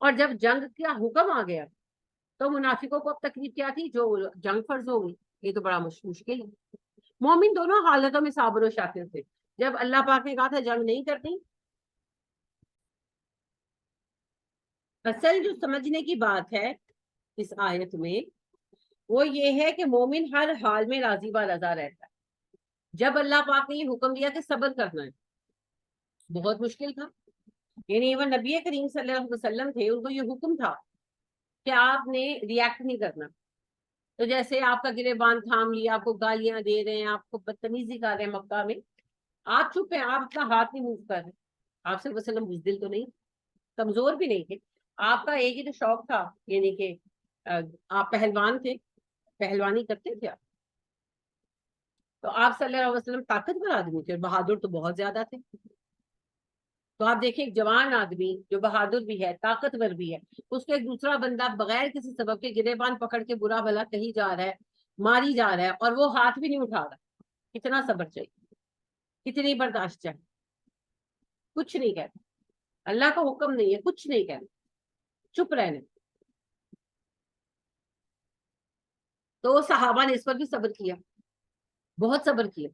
اور جب جنگ کا حکم آ گیا تو منافقوں کو اب تکلیف کیا تھی، جو جنگ فرض ہو گئی، یہ تو بڑا مشکل ہے۔ مومن دونوں حالتوں میں صابر و شاکر تھے، جب اللہ پاک نے کہا تھا جنگ نہیں کرنی، اصل جو سمجھنے کی بات ہے اس آیت میں وہ یہ ہے کہ مومن ہر حال میں راضی و رضا رہتا ہے۔ جب اللہ پاک نے یہ حکم دیا کہ صبر کرنا ہے، بہت مشکل تھا، یعنی وہ نبی کریم صلی اللہ علیہ وسلم تھے، ان کو یہ حکم تھا کہ آپ نے ریاکٹ نہیں کرنا۔ تو جیسے آپ کا گریبان تھام لیا، آپ کو گالیاں دے رہے ہیں، آپ کو بدتمیزی کر رہے ہیں مکہ میں، آپ چپ ہیں، آپ اپنا ہاتھ نہیں موو کر رہے۔ آپ صلی اللہ علیہ وسلم بزدل تو نہیں، کمزور بھی نہیں تھے، آپ کا ایک ہی تو شوق تھا، یعنی کہ آپ پہلوان تھے، پہلوانی کرتے تھے آپ، تو آپ صلی اللہ علیہ وسلم طاقتور آدمی تھے اور بہادر تو بہت زیادہ تھے۔ تو آپ دیکھیں ایک جوان آدمی جو بہادر بھی ہے، طاقتور بھی ہے، اس کو ایک دوسرا بندہ بغیر کسی سبب کے گریبان پکڑ کے برا بھلا کہی جا رہا ہے، ماری جا رہا ہے، اور وہ ہاتھ بھی نہیں اٹھا رہا، کتنا صبر چاہیے، کتنی برداشت چاہیے، کچھ نہیں کہتا، اللہ کا حکم نہیں ہے، کچھ نہیں کہنا، چپ رہنے۔ تو صحابہ نے اس پر بھی صبر کیا، بہت صبر کیا،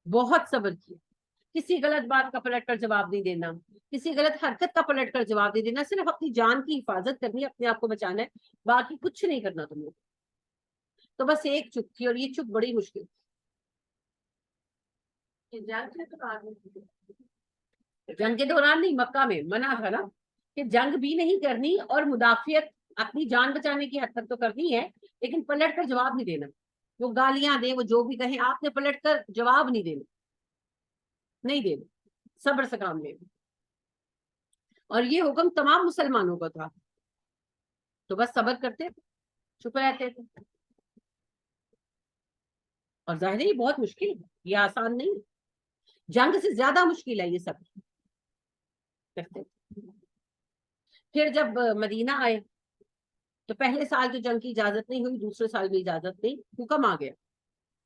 بہت صبر کیا، کسی غلط بات کا پلٹ کر جواب نہیں دینا، کسی غلط حرکت کا پلٹ کر جواب نہیں دینا، صرف اپنی جان کی حفاظت کرنی ہے، اپنے آپ کو بچانا ہے، باقی کچھ نہیں کرنا تم نے۔ تو بس ایک چپ تھی، اور یہ چپ بڑی مشکل تھی۔ جنگ کے دوران نہیں، مکہ میں منع تھا نا کہ جنگ بھی نہیں کرنی، اور مدافعت اپنی جان بچانے کی حد تک تو کرنی ہے، لیکن پلٹ کر جواب نہیں دینا، وہ گالیاں دیں، وہ جو بھی کہیں، آپ نے پلٹ کر جواب نہیں دینا، نہیں دینا، صبر سے کام لینا۔ اور یہ حکم تمام مسلمانوں کا تھا، تو بس صبر کرتے تھے، چپ رہتے تھے۔ اور ظاہر ہے یہ بہت مشکل ہے، یہ آسان نہیں ہے، جنگ سے زیادہ مشکل ہے یہ سب کرتے تھے۔ پھر جب مدینہ آئے تو پہلے سال تو جنگ کی اجازت نہیں ہوئی، دوسرے سال بھی اجازت نہیں، حکم آ گیا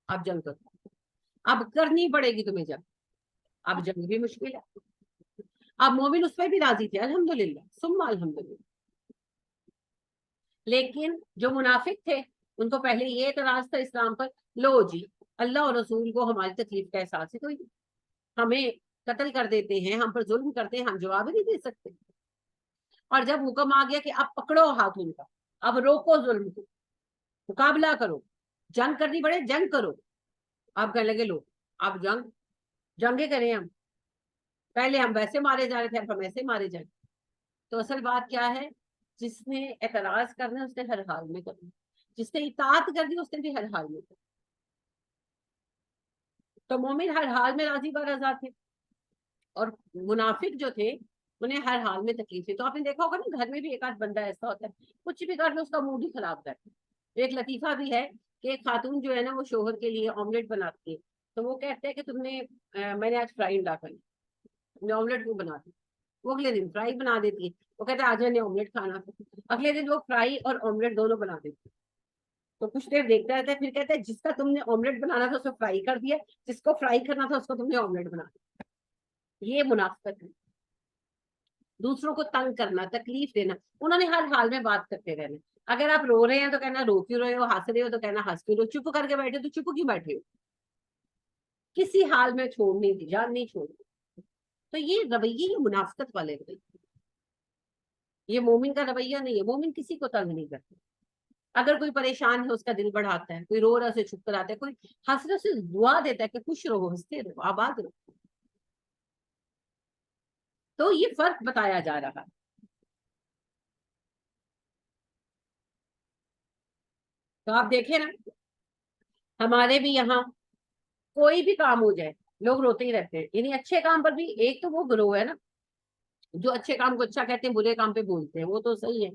اب جنگ کرو، اب کرنی پڑے گی تمہیں جنگ، اب جنگ بھی مشکل ہے۔ اب مومن اس پہ بھی راضی تھے الحمدللہ ثم الحمدللہ، لیکن جو منافق تھے ان کو پہلے یہ اعتراض تھا اسلام پر، لو جی اللہ اور رسول کو ہماری تکلیف کا احساس ہے کوئی، ہمیں قتل کر دیتے ہیں، ہم پر ظلم کرتے ہیں، ہم جواب ہی نہیں دے سکتے۔ اور جب حکم آ گیا کہ اب پکڑو ہاتھ ان کا، اب روکو ظلم کو، مقابلہ کرو، جنگ کرنی پڑے جنگ کرو، اب کہنے لگے لو اب جنگیں کریں ہم، پہلے ہم ویسے مارے جا رہے تھے اب ہم ایسے مارے جائیں۔ تو اصل بات کیا ہے، جس نے اعتراض کرنا اس نے ہر حال میں کرنا، جس نے اطاعت کرنی اس نے بھی ہر حال میں کرنا۔ تو مومن ہر حال میں راضی برضا تھے، اور منافق جو تھے انہیں ہر حال میں تکلیف تھی۔ تو آپ نے دیکھا ہوگا نا گھر میں بھی ایک آدھ بندہ ایسا ہوتا ہے کچھ بھی کر لو اس کا موڈ ہی خراب کرتا ہے۔ ایک لطیفہ بھی ہے کہ ایک خاتون جو ہے نا وہ شوہر کے لیے آملیٹ بناتی ہے، تو وہ کہتے ہیں کہ تم نے میں نے آج فرائی لا کر میں آملیٹ کیوں بناتی، وہ اگلے دن فرائی بنا دیتی ہے، وہ کہتے ہیں آج میں نے آملیٹ کھانا تھا، اگلے دن وہ فرائی اور آملیٹ دونوں بنا دیتی ہے۔ تو کچھ دیر دیکھتا رہتا ہے، پھر کہتا ہے جس کا تم نے آملیٹ بنانا تھا اس کو فرائی کر دیا، جس کو فرائی کرنا تھا اس کو تم نے آملیٹ بنا دیا۔ یہ منافقت ہے، دوسروں کو تنگ کرنا، تکلیف دینا، انہوں نے ہر حال میں بات کرتے رہنا۔ اگر آپ رو رہے ہیں تو کہنا رو کیوں رہے ہو، ہنس رہے ہو تو کہنا ہنس کیوں رہے ہو، چپ کر کے بیٹھے تو چپ کیوں بیٹھے ہو، کسی حال میں چھوڑنے کی جان نہیں چھوڑنی۔ تو یہ رویے یہ منافقت والے رویے، یہ مومن کا رویہ نہیں ہے، مومن کسی کو تنگ نہیں کرتا۔ اگر کوئی پریشان ہے اس کا دل بڑھاتا ہے، کوئی رو رہا سے چھپ کر آتا ہے، کوئی ہنس رہا سے دعا دیتا ہے کہ خوش رہو، ہنستے رہو، آباد رہو۔ تو یہ فرق بتایا جا رہا ہے۔ تو آپ دیکھیں نا ہمارے بھی یہاں کوئی بھی کام ہو جائے لوگ روتے ہی رہتے ہیں، یعنی اچھے کام پر بھی ایک تو وہ گروہ ہے نا جو اچھے کام کو اچھا کہتے ہیں برے کام پہ بولتے ہیں، وہ تو صحیح ہے،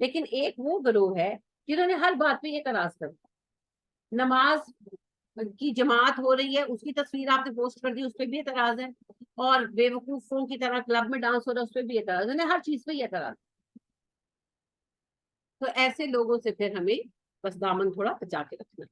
لیکن ایک وہ گروہ ہے جنہوں نے ہر بات پہ یہ اعتراض کر، نماز کی جماعت ہو رہی ہے اس کی تصویر آپ نے پوسٹ کر دی اس پہ بھی اعتراض ہے، اور بے وقوفوں کی طرح کلب میں ڈانس ہو رہا ہے اس پہ بھی اعتراض ہے، ہر چیز پہ یہ اعتراض۔ تو ایسے لوگوں سے پھر ہمیں بس دامن تھوڑا بچا کے رکھنا۔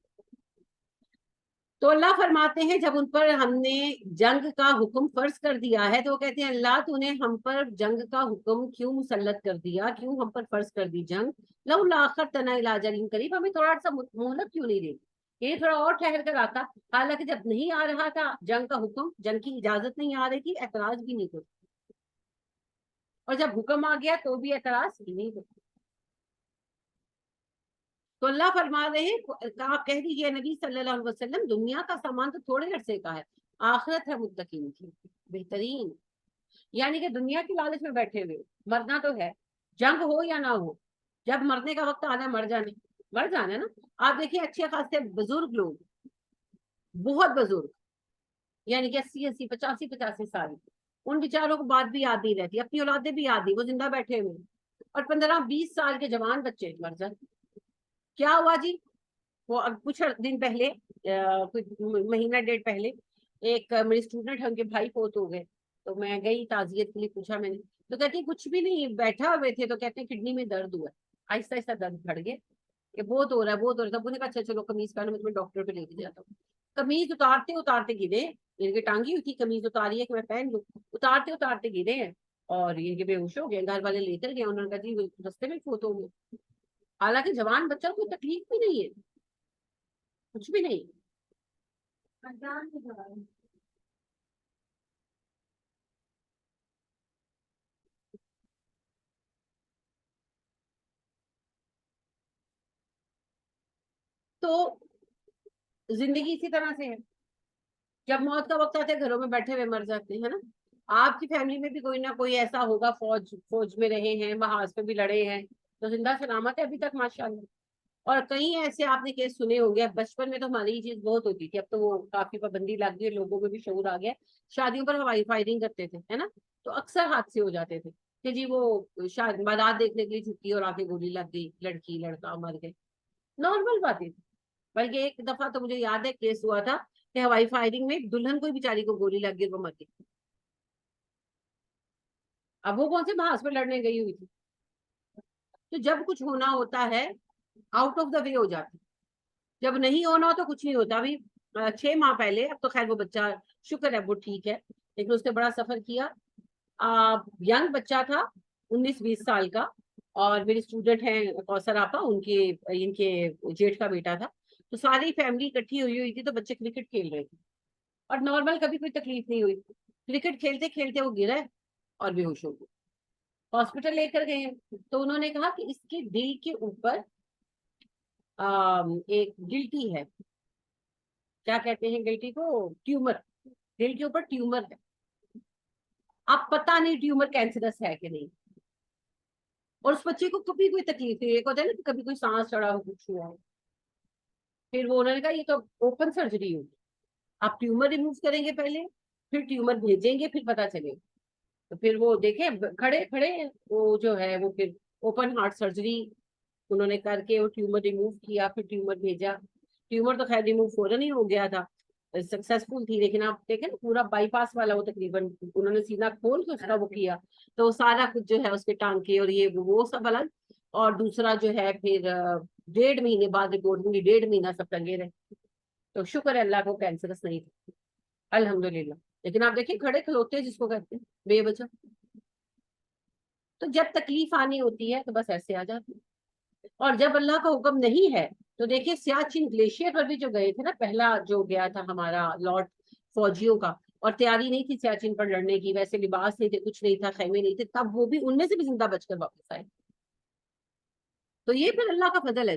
تو اللہ فرماتے ہیں جب ان پر ہم نے جنگ کا حکم فرض کر دیا ہے تو وہ کہتے ہیں اللہ تو نے ہم پر جنگ کا حکم کیوں مسلط کر دیا، کیوں ہم پر فرض کر دی جنگ، لولا اخرتنا الی اجل قریب، ہمیں تھوڑا سا مہلت کیوں نہیں دی، یہ تھوڑا اور ٹھہر کر آتا۔ حالانکہ جب نہیں آ رہا تھا جنگ کا حکم، جنگ کی اجازت نہیں آ رہی تھی، اعتراض بھی نہیں ہوتا، اور جب حکم آ گیا تو بھی اعتراض نہیں ہوتا۔ تو اللہ فرما رہے ہیں آپ کہہ دیجیے نبی صلی اللہ علیہ وسلم دنیا کا سامان تو تھوڑے عرصے کا ہے، آخرت ہے متقین کی بہترین، یعنی کہ دنیا کی لالچ میں بیٹھے ہوئے مرنا تو ہے، جنگ ہو یا نہ ہو، جب مرنے کا وقت آنا ہے مر جانا ہے نا۔ آپ دیکھیے اچھے خاصے بزرگ لوگ، بہت بزرگ، یعنی کہ 80 80 85 سال، ان بیچاروں کو بات بھی یاد نہیں رہتی، اپنی اولادیں بھی یاد نہیں، وہ زندہ بیٹھے ہوئے، اور 15 20 سال کے جوان بچے مر جاتے۔ کیا ہوا جی، وہ کچھ دن پہلے کچھ مہینہ ڈیڑھ پہلے ایک میری اسٹوڈنٹ ہے ان کے بھائی فوت ہو گئے، تو میں گئی تعزیت کے لیے، پوچھا میں نے تو کہتی کچھ بھی نہیں، بیٹھا ہوئے تھے تو کہتے ہیں کڈنی میں درد ہوا، آہستہ آہستہ درد بڑھ گیا کہ بہت ہو رہا ہے بہت ہو رہا ہے، تب انہوں نے کہا اچھا چلو قمیض پہنو میں تمہیں ڈاکٹر پہ لے کے جاتا ہوں۔ قمیض اتارتے اتارتے گرے، ان کی ٹانگی ہوئی تھی قمیض اتاری ہے کہ میں پہن لوں، اتارتے اتارتے گرے ہیں اور ان کے بے ہوش ہو گئے، گھر والے لے کر گئے، انہوں نے کہا جی رستے میں فوت ہو گئے، حالانکہ جوان بچہ کوئی تکلیف بھی نہیں ہے، کچھ بھی نہیں۔ تو زندگی اسی طرح سے ہے، جب موت کا وقت آتا ہے گھروں میں بیٹھے ہوئے مر جاتے ہیں نا۔ آپ کی فیملی میں بھی کوئی نہ کوئی ایسا ہوگا فوج میں رہے ہیں، محاذ پہ بھی لڑے ہیں، تو زندہ سلامت ہے ابھی تک ماشاءاللہ۔ اور کئی ایسے آپ نے کیس سنے ہوں گے، بچپن میں تو ہماری یہ چیز بہت ہوتی تھی، اب تو وہ کافی پابندی لگ گئی، لوگوں میں بھی شعور آ گیا، شادیوں پر ہوائی فائرنگ کرتے تھے ہے نا، تو اکثر حادثے ہو جاتے تھے کہ جی وہ بارات دیکھنے کے لیے چھٹی اور آ کے گولی لگ گئی، لڑکی لڑکا مر گئے، نارمل باتیں تھی۔ بلکہ ایک دفعہ تو مجھے یاد ہے کیس ہوا تھا کہ ہوائی فائرنگ میں دلہن کو بیچاری کو گولی لگ گئی، وہ مر گئی، اب وہ کون سے محاذ پہ لڑنے گئی ہوئی تھی، تو جب کچھ ہونا ہوتا ہے آؤٹ آف دا وے ہو جاتی، جب نہیں ہونا ہو تو کچھ نہیں ہوتا. ابھی 6 ماہ پہلے، اب تو خیر وہ بچہ شکر ہے وہ ٹھیک ہے، لیکن اس نے بڑا سفر کیا. ینگ بچہ تھا 19-20 سال کا، اور میری اسٹوڈنٹ ہیں کوثر آپا، ان کے جیٹھ کا بیٹا تھا. تو ساری فیملی اکٹھی ہوئی تھی، تو بچے کرکٹ کھیل رہے تھے اور نارمل کبھی کوئی تکلیف نہیں ہوئی. کرکٹ کھیلتے کھیلتے وہ گرا اور بے ہوش ہو گئے. ہاسپٹل لے کر گئے تو انہوں نے کہا کہ اس کے دل کے اوپر ایک گلٹی ہے، کیا کہتے ہیں گلٹی کو، ٹیومر، دل کے اوپر ٹیومر ہے. اب پتا نہیں ٹیومر کینسرس ہے کہ نہیں. اور اس بچے کو کبھی کوئی تکلیف نہیں، ایک ہوتا ہے نا کہ کبھی کوئی سانس چڑھا ہو، کچھ ہوا ہو. پھر وہ انہوں نے کہا یہ تو اوپن سرجری ہوگی، آپ ٹیومر ریموو کریں گے پہلے، پھر ٹیومر بھیجیں گے، پھر پتا چلے. تو پھر وہ دیکھیں کھڑے کھڑے وہ جو ہے وہ پھر اوپن ہارٹ سرجری انہوں نے کر کے وہ ٹیومر ریموو کیا، پھر ٹیومر بھیجا. ٹیومر تو خیر ریموو فوراً ہی ہو گیا تھا، سکسیسفل تھی. لیکن آپ دیکھیں نا پورا بائی پاس والا وہ تقریباً انہوں نے سینہ کھول کے اس کا وہ کیا، تو سارا کچھ جو ہے اس کے ٹانکے اور یہ وہ سب الگ. اور دوسرا جو ہے پھر 1.5 مہینے بعد رپورٹ ہوئی، 1.5 مہینہ سب ٹنگے رہے. تو شکر ہے اللہ کو کینسرس نہیں تھا الحمدللہ. لیکن آپ دیکھیں کھڑے کھلوتے جس کو کہتے ہیں بے وجہ. تو جب تکلیف آنی ہوتی ہے تو بس ایسے آ جاتی ہے. اور جب اللہ کا حکم نہیں ہے تو دیکھیے سیاچن گلیشیئر پر بھی جو گئے تھے نا، پہلا جو گیا تھا ہمارا لارڈ فوجیوں کا، اور تیاری نہیں تھی سیاچن پر لڑنے کی، ویسے لباس نہیں تھے، کچھ نہیں تھا، خیمے نہیں تھے، تب وہ بھی ان میں سے بھی زندہ بچ کر واپس آئے. تو یہ پھر اللہ کا فضل ہے.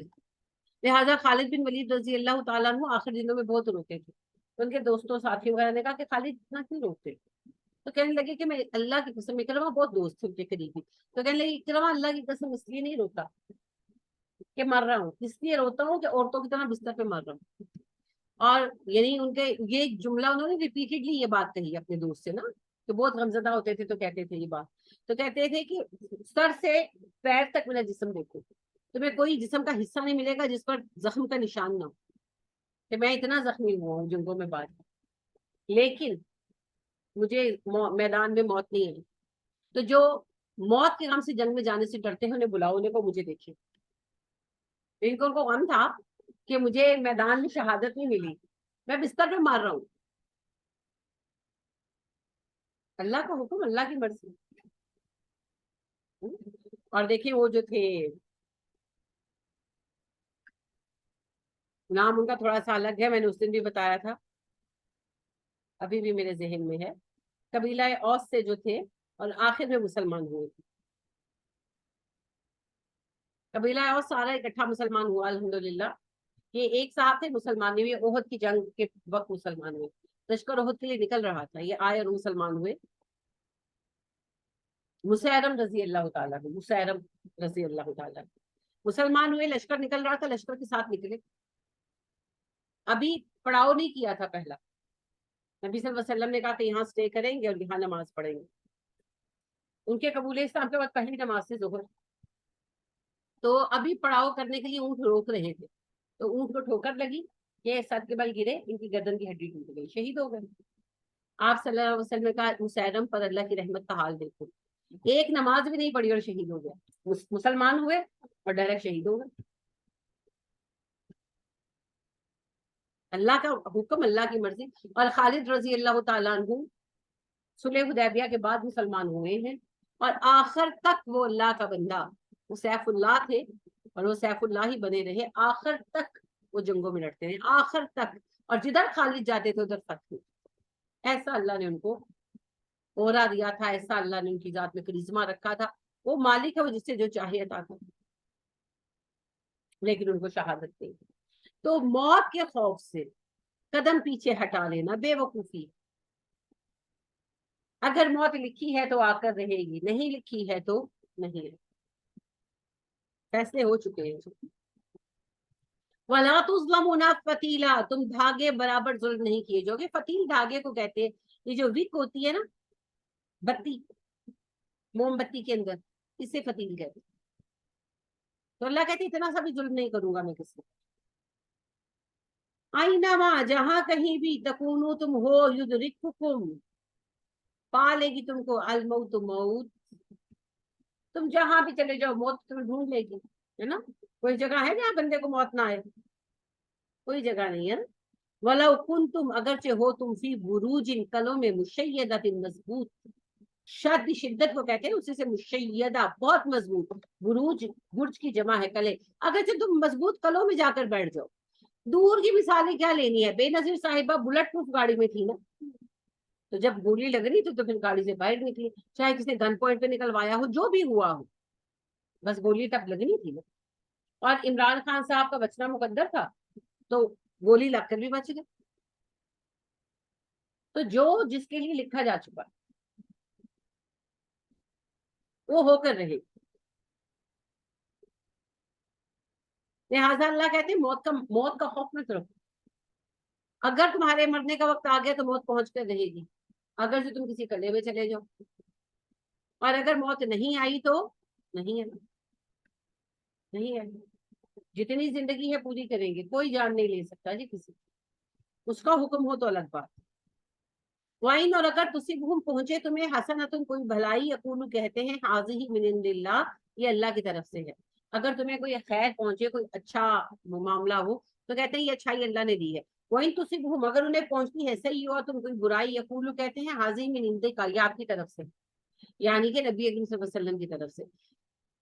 لہٰذا خالد بن ولید رضی اللہ تعالیٰ عنہ آخر دنوں میں بہت روتے تھے. تو ان کے دوستوں ساتھیوں وغیرہ نے کہا کہ خالد اتنا کیوں روتے؟ تو کہنے لگے کہ میں اللہ کی قسم، اکرمہ بہت دوست تھے ان کے قریبی، تو کہنے لگے اکرمہ اللہ کی قسم اس لیے نہیں روتا کہ مر رہا ہوں، اس لیے روتا ہوں کہ عورتوں کی طرح بستر پہ مر رہا ہوں. اور یعنی ان کے یہ جملہ انہوں نے ریپیٹڈلی یہ بات کہی اپنے دوست سے نا، کہ بہت غمزدہ ہوتے تھے تو کہتے تھے یہ بات. تو کہتے تھے کہ سر سے پیر تک میرا جسم دیکھو، تمہیں کوئی جسم کا حصہ نہیں ملے گا جس پر زخم کا نشان نہ ہو. کہ میں اتنا زخمی ہوا ہوں جنگوں میں بات، لیکن مجھے میدان میں موت نہیں ہے. تو جو موت کے غم سے جنگ میں جانے سے ڈرتے ہیں انہیں بلاؤ، انہیں کو مجھے دیکھے. ان کو غم تھا کہ مجھے میدان میں شہادت نہیں ملی، میں بستر پہ مار رہا ہوں. اللہ کا حکم، اللہ کی مرضی. اور دیکھیں وہ جو تھے، نام ان کا تھوڑا سا الگ ہے، میں نے اس دن بھی بتایا تھا، ابھی بھی میرے ذہن میں ہے. قبیلہ اوس سے جو تھے اور آخر میں مسلمان ہوئے تھے. قبیلہ اوس سارا اکٹھا مسلمان ہوا الحمدللہ. یہ ایک صاحب تھے مسلمان ہوئے، احد کی جنگ کے وقت مسلمان ہوئے. لشکر احد کے لیے نکل رہا تھا، یہ آئے اور مسلمان ہوئے. مسیرم رضی اللہ تعالیٰ، مسیرم رضی اللہ تعالیٰ مسلمان ہوئے. لشکر نکل رہا تھا، لشکر کے ساتھ نکلے. ابھی پڑاؤ نہیں کیا تھا پہلا. نبی صلی اللہ علیہ وسلم نے کہا کہ یہاں سٹے کریں گے اور یہاں نماز پڑھیں گے. ان کے قبول اسلام کے بعد پہلی نماز سے ظہر. تو ابھی پڑاؤ کرنے کے لیے اونٹ روک رہے تھے، تو اونٹ کو ٹھوکر لگی، یہ سر کے بل گرے، ان کی گردن کی ہڈی ٹوٹ گئی، شہید ہو گئے. آپ صلی اللہ علیہ وسلم نے کہا مسیرم پر اللہ کی رحمت کا حال دیکھو، ایک نماز بھی نہیں پڑھی اور شہید ہو گیا. مسلمان ہوئے اور ڈائریکٹ شہید ہو گئے. اللہ کا حکم، اللہ کی مرضی. اور خالد رضی اللہ تعالیٰ عنہ صلح حدیبیہ کے بعد مسلمان ہوئے ہیں، اور آخر تک وہ اللہ کا بندہ، وہ سیف اللہ تھے اور وہ سیف اللہ ہی بنے رہے. آخر تک وہ جنگوں میں لڑتے رہے، آخر تک. اور جدھر خالد جاتے تھے ادھر فتح. ایسا اللہ نے ان کو اورا دیا تھا، ایسا اللہ نے ان کی ذات میں کرشمہ رکھا تھا. وہ مالک ہے، وہ جس سے جو چاہے عطا کرے، لیکن ان کو شہادت دے. تو موت کے خوف سے قدم پیچھے ہٹا لینا بے وقوفی. اگر موت لکھی ہے تو آ کر رہے گی، نہیں لکھی ہے تو نہیں. فیصلے ہو چکے ہیں. وَلَا تُظْلَمُونَ فَتِيلًا، تم دھاگے برابر ظلم نہیں کیے جاؤ گے. فتیل دھاگے کو کہتے ہیں، یہ جو وک ہوتی ہے نا، بتی، موم بتی کے اندر، اسے فتیل کہتے ہیں. تو اللہ کہتے اتنا سا بھی ظلم نہیں کروں گا میں کس کو. آئینما، جہاں کہیں بھی، تکونو تم ہو، یدرککم، پا لے گی تم کو الموت، موت. تم جہاں بھی چلے جاؤ موت تمہیں ڈھونڈ لے گی، ہے نا؟ کوئی جگہ ہے جہاں بندے کو موت نہ آئے؟ کوئی جگہ نہیں ہے نا۔ وَلَوْ كُنْتُمْ اگرچہ ہو تم فی بروج کلوں میں مشیدۃ مضبوط، شدت کو کہتے ہیں اسی سے مشیدہ بہت مضبوط، بروج برج کی جمع ہے کلے، اگرچہ تم مضبوط کلوں میں جا کر بیٹھ جاؤ۔ دور کی مثالیں کیا لینی ہے، بے نظیر صاحبہ بلٹ پروف گاڑی میں تھی نا، تو جب گولی لگ رہی تو پھر گاڑی سے باہر نکلی، چاہے کسی نے گن پوائنٹ پہ نکلوایا ہو، جو بھی ہوا ہو، بس گولی تب لگنی تھی نا۔ اور عمران خان صاحب کا بچنا مقدر تھا تو گولی لگ کر بھی بچ گئے۔ تو جو جس کے لیے لکھا جا چکا وہ ہو کر رہے، لہٰذا اللہ کہتے ہیں موت کا خوف مت رکھو، اگر تمہارے مرنے کا وقت آ گیا تو موت پہنچ کر رہے گی، اگر جو تم کسی کلے میں چلے جاؤ، اور اگر موت نہیں آئی تو نہیں ہے، نہیں ہے، جتنی زندگی ہے پوری کریں گے، کوئی جان نہیں لے سکتا جی کسی، اس کا حکم ہو تو الگ بات۔ وائن اور اگر تصیبہم پہنچے تمہیں حسنۃ کوئی بھلائی، یقولو کہتے ہیں حاذہ من عند اللہ، یہ اللہ کی طرف سے ہے۔ اگر تمہیں کوئی خیر پہنچے، کوئی اچھا معاملہ ہو تو کہتے ہیں یہ اچھائی اللہ نے دی ہے۔ وائن تصیبہم اگر انہیں پہنچتی ہے سیئۃ کوئی برائی، یقولو کہتے ہیں حاذہ من عندک، یہ آپ کی طرف سے، یعنی کہ نبی اکرم صلی اللہ علیہ وسلم کی طرف سے۔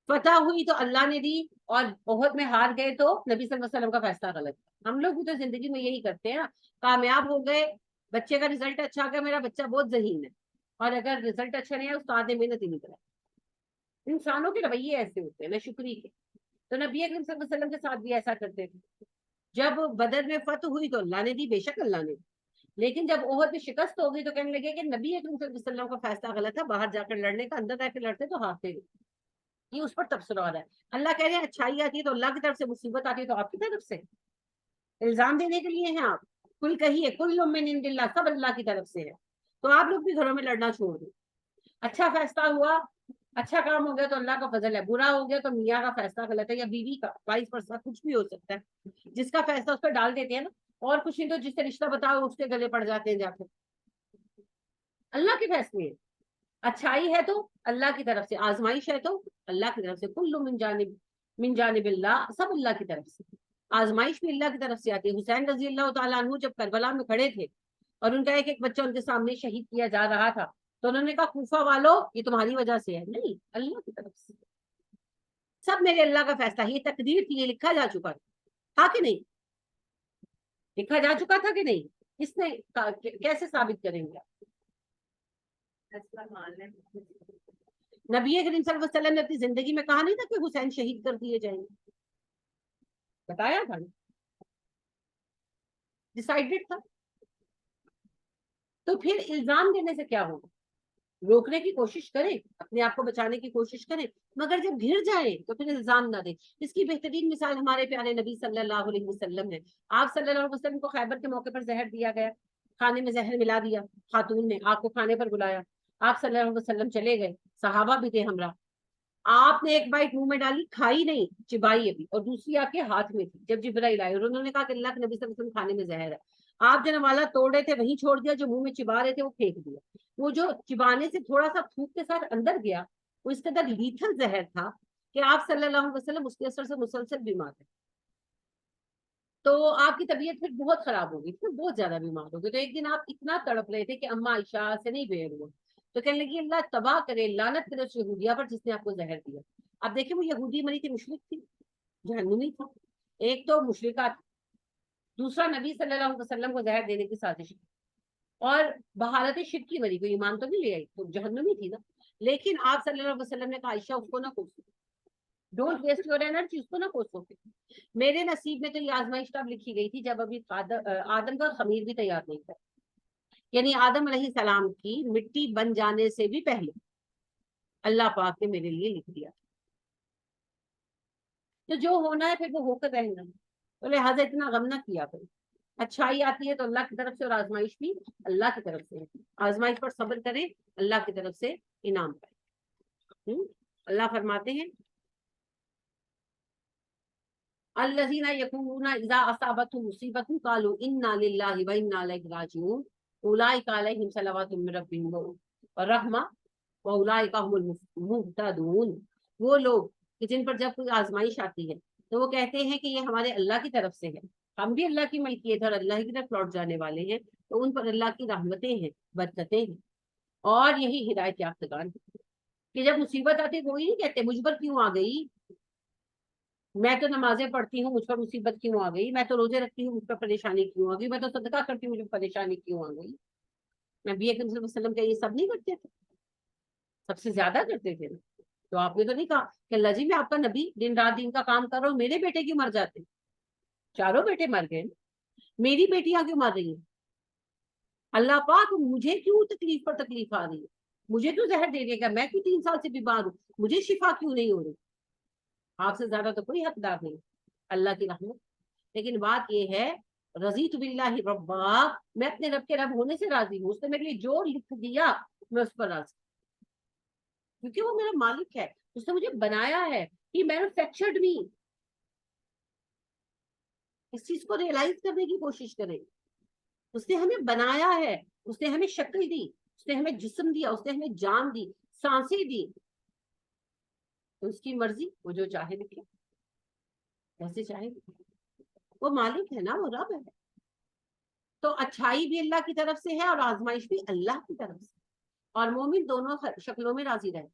فتح ہوئی تو اللہ نے دی، اور عہد میں ہار گئے تو نبی صلی اللہ علیہ وسلم کا فیصلہ غلط۔ ہم لوگ بھی تو زندگی میں یہی کرتے ہیں، کامیاب ہو گئے، بچے کا رزلٹ اچھا آ گیا، میرا بچہ بہت ذہین ہے، اور اگر رزلٹ اچھا نہیں ہے استاد نے محنت ہی نہیں کرا۔ انسانوں کے رویے ایسے ہوتے ہیں نا شکری کے، تو نبی اکرم صلی اللہ علیہ وسلم کے ساتھ بھی ایسا کرتے تھے۔ جب بدر میں فتح ہوئی تو اللہ نے دی، بے شک اللہ نے دی، لیکن جب عہد میں شکست ہو گئی تو کہنے لگے کہ نبی اکرم صلی اللہ علیہ وسلم کا فیصلہ غلط تھا، باہر جا کر لڑنے کا، اندر رہ کے لڑتے تو ہارتے گئے۔ یہ اس پر تبصرہ ہو رہا ہے۔ اللہ کہہ رہے ہیں اچھائی آتی ہے تو اللہ کی طرف سے، مصیبت آتی ہے تو آپ کی طرف سے، الزام دینے کے لیے ہیں آپ؟ کل کہیے کل من عند اللہ، سب اللہ کی طرف سے ہے۔ تو آپ لوگ بھی گھروں میں لڑنا چھوڑ دیں، اچھا فیصلہ ہوا، اچھا کام ہو گیا تو اللہ کا فضل ہے، برا ہو گیا تو میاں کا فیصلہ غلط ہے یا بیوی کا، وائس ورسا، کچھ بھی ہو سکتا ہے، جس کا فیصلہ اس پہ ڈال دیتے ہیں نا، اور کچھ نہیں تو جس سے رشتہ بتاؤ اس کے گلے پڑ جاتے ہیں جا کے۔ اللہ کے فیصلے ہیں، اچھائی ہے تو اللہ کی طرف سے، آزمائش ہے تو اللہ کی طرف سے، کل من جانب اللہ، سب اللہ کی طرف سے، آزمائش بھی اللہ کی طرف سے آتی ہے۔ حسین رضی اللہ تعالیٰ عنہ جب کربلا میں کھڑے تھے اور ان کا ایک ایک بچہ ان کے سامنے شہید کیا جا رہا تھا تو انہوں نے کہا کوفہ والو یہ تمہاری وجہ سے ہے، نہیں، اللہ کی طرف سے، سب میرے اللہ کا فیصلہ، یہ تقدیر تھی، یہ لکھا جا چکا تھا کہ نہیں، لکھا جا چکا تھا کہ نہیں، اس نے کیسے ثابت کریں گے؟ نبی کریم صلی اللہ علیہ وسلم نے اپنی زندگی میں کہا نہیں تھا کہ حسین شہید کر دیے جائیں گے، بتایا تھا، ڈیسائیڈڈ تھا۔ تو پھر الزام دینے سے کیا ہوگا؟ روکنے کی کوشش کریں، اپنے آپ کو بچانے کی کوشش کریں، مگر جب گھر جائیں تو پھر الزام نہ دیں۔ اس کی بہترین مثال ہمارے پیارے نبی صلی اللہ علیہ وسلم ہے۔ آپ صلی اللہ علیہ وسلم کو خیبر کے موقع پر زہر دیا گیا، کھانے میں زہر ملا دیا، خاتون نے آپ کو کھانے پر بلایا، آپ صلی اللہ علیہ وسلم چلے گئے، صحابہ بھی تھے ہمراہ، آپ نے ایک بائٹ منہ میں ڈالی، کھائی نہیں، چبائی ابھی، اور دوسری آپ کے ہاتھ میں تھی، جب جبرائیل آئے اور انہوں نے کہا کہ اللہ کے نبی صلی اللہ علیہ وسلم کھانے میں زہر ہے، آپ جو نوالا توڑ رہے تھے وہیں چھوڑ دیا، جو منہ میں چبا رہے تھے وہ پھینک دیا، وہ جو چبانے سے تھوڑا سا تھوک کے ساتھ اندر گیا وہ اس قدر لیتھل زہر تھا کہ آپ صلی اللہ علیہ وسلم اس کے اثر سے مسلسل بیمار تھے، تو آپ کی طبیعت پھر بہت خراب ہوگی، پھر بہت زیادہ بیمار ہوگی۔ تو ایک دن آپ اتنا تڑپ رہے تھے کہ اما عائشہ سے نہیں بیر ہوا، تو کہنے لگی اللہ تباہ کرے، لعنت کرے اس یہودیہ پر جس نے آپ کو زہر دیا۔ اب دیکھیں وہ یہودی مری تھی، مشرک تھی، جہنمی تھی، ایک تو مشرکہ تھی، دوسرا نبی صلی اللہ علیہ وسلم کو زہر دینے کی سازش، اور بحالت شرک کی مری، کوئی ایمان تو نہیں لے آئی، تو جہنمی تھی نا۔ لیکن آپ صلی اللہ علیہ وسلم نے کہا عائشہ اس کو نہ Khoso, don't waste your energy, اس کو نہ کوسو۔ میرے نصیب میں تو یہ آزمائش تب لکھی گئی تھی جب ابھی آدم کا خمیر بھی تیار نہیں تھا، یعنی آدم علیہ السلام کی مٹی بن جانے سے بھی پہلے اللہ پاک نے میرے لیے لکھ دیا، تو جو ہونا ہے پھر وہ ہو کر رہنا، تو لہٰذا اتنا غم نہ کیا کرو، اچھائی آتی ہے تو اللہ کی طرف سے، اور آزمائش بھی اللہ کی طرف سے، آزمائش پر صبر کریں، اللہ کی طرف سے انعام پائے۔ اللہ فرماتے ہیں الذین یقولون اذا اصابتهم مصیبۃ قالوا انا للہ وانا الیہ راجعون اولئک علیہم صلوات من ربہم ورحمہ واولئک هم المہتدون۔ وہ لوگ کہ جن پر جب کوئی آزمائش آتی ہے تو وہ کہتے ہیں کہ یہ ہمارے اللہ کی طرف سے ہے، ہم بھی اللہ کی ملکیت اور اللہ کی طرف لوٹ جانے والے ہیں، تو ان پر اللہ کی رحمتیں ہیں، برکتیں ہیں، اور یہی ہدایت یافتگان ہیں کہ جب مصیبت آتی ہے وہی نہیں کہتے مجھ پر کیوں آ گئی، میں تو نمازیں پڑھتی ہوں مجھ پر مصیبت کیوں آ گئی، میں تو روزے رکھتی ہوں مجھ پر پریشانی کیوں آ گئی، میں تو صدقہ کرتی ہوں مجھ پر پریشانی کیوں آ گئی۔ نبی اکرم صلی اللہ علیہ وسلم کا یہ سب نہیں کرتے تھے، سب سے زیادہ کرتے تھے۔ تو آپ نے تو نہیں کہا کہ اللہ جی میں آپ کا نبی دن رات دین کا کام کر رہا ہوں، میرے بیٹے کیوں مر جاتے، چاروں بیٹے مر گئے، میری بیٹیاں کیوں مر رہی ہیں، اللہ پاک مجھے کیوں تکلیف پر تکلیف آ رہی ہے، مجھے کیوں زہر دے دے گا، میں کیوں 3 سال سے بیمار ہوں، مجھے شفا کیوں نہیں ہو رہی، آپ سے زیادہ تو کوئی حقدار نہیں، اللہ کی رحمت۔ لیکن بات یہ ہے رضیت باللہ ربا، میں اپنے رب کے رب ہونے سے راضی ہوں، اس نے میرے لیے جو لکھ دیا میں اس پر راضی، کیونکہ وہ میرا مالک ہے، اس نے مجھے بنایا ہے، ہی مینوفیکچرڈ می۔ اس چیز کو ریئلائز کرنے کی کوشش کریں، اس نے ہمیں بنایا ہے، اس نے ہمیں شکل دی، اس نے ہمیں جسم دیا، اس نے ہمیں جان دی، سانسیں دی، تو اس کی مرضی وہ جو چاہے لکھے، جیسے چاہے لکھے، وہ مالک ہے نا، وہ رب ہے۔ تو اچھائی بھی اللہ کی طرف سے ہے اور آزمائش بھی اللہ کی طرف سے، اور مومن دونوں شکلوں میں راضی رہے۔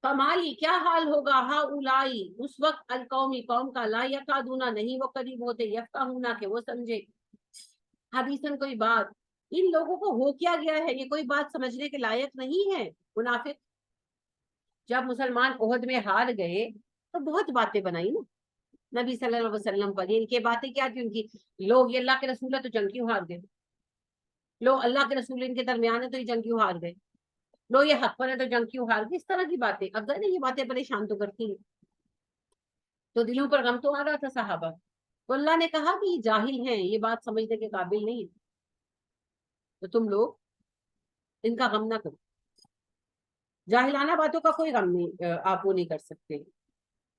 کمالی کیا حال ہوگا ہا اولائی اس وقت القومی قوم کا، لا یکادونا نہیں وہ قریب ہوتے، یفقہونا کہ وہ سمجھے، حدیثاً کوئی بات، ان لوگوں کو ہو کیا گیا ہے، یہ کوئی بات سمجھنے کے لائق نہیں ہے۔ منافق جب مسلمان عہد میں ہار گئے تو بہت باتیں بنائی نا نبی صلی اللہ علیہ وسلم پر، ان کی باتیں کیا تھی ان کی، لوگ یہ اللہ کے رسول ہے تو جنگ کیوں ہار گئے، لو اللہ کے رسول ان کے درمیان ہے تو یہ جنگ کیوں ہار گئے، لو یہ حق پر ہے تو جنگ کیوں ہار گئے، اس طرح کی باتیں۔ اب یہ باتیں پریشان تو کرتی ہیں، تو دلوں پر غم تو آ رہا تھا صحابہ، تو اللہ نے کہا کہ یہ جاہل ہیں، یہ بات سمجھنے کے قابل نہیں، تو تم لوگ ان کا غم نہ کرو، جاہلانہ باتوں کا کوئی غم نہیں آپ وہ نہیں کر سکتے،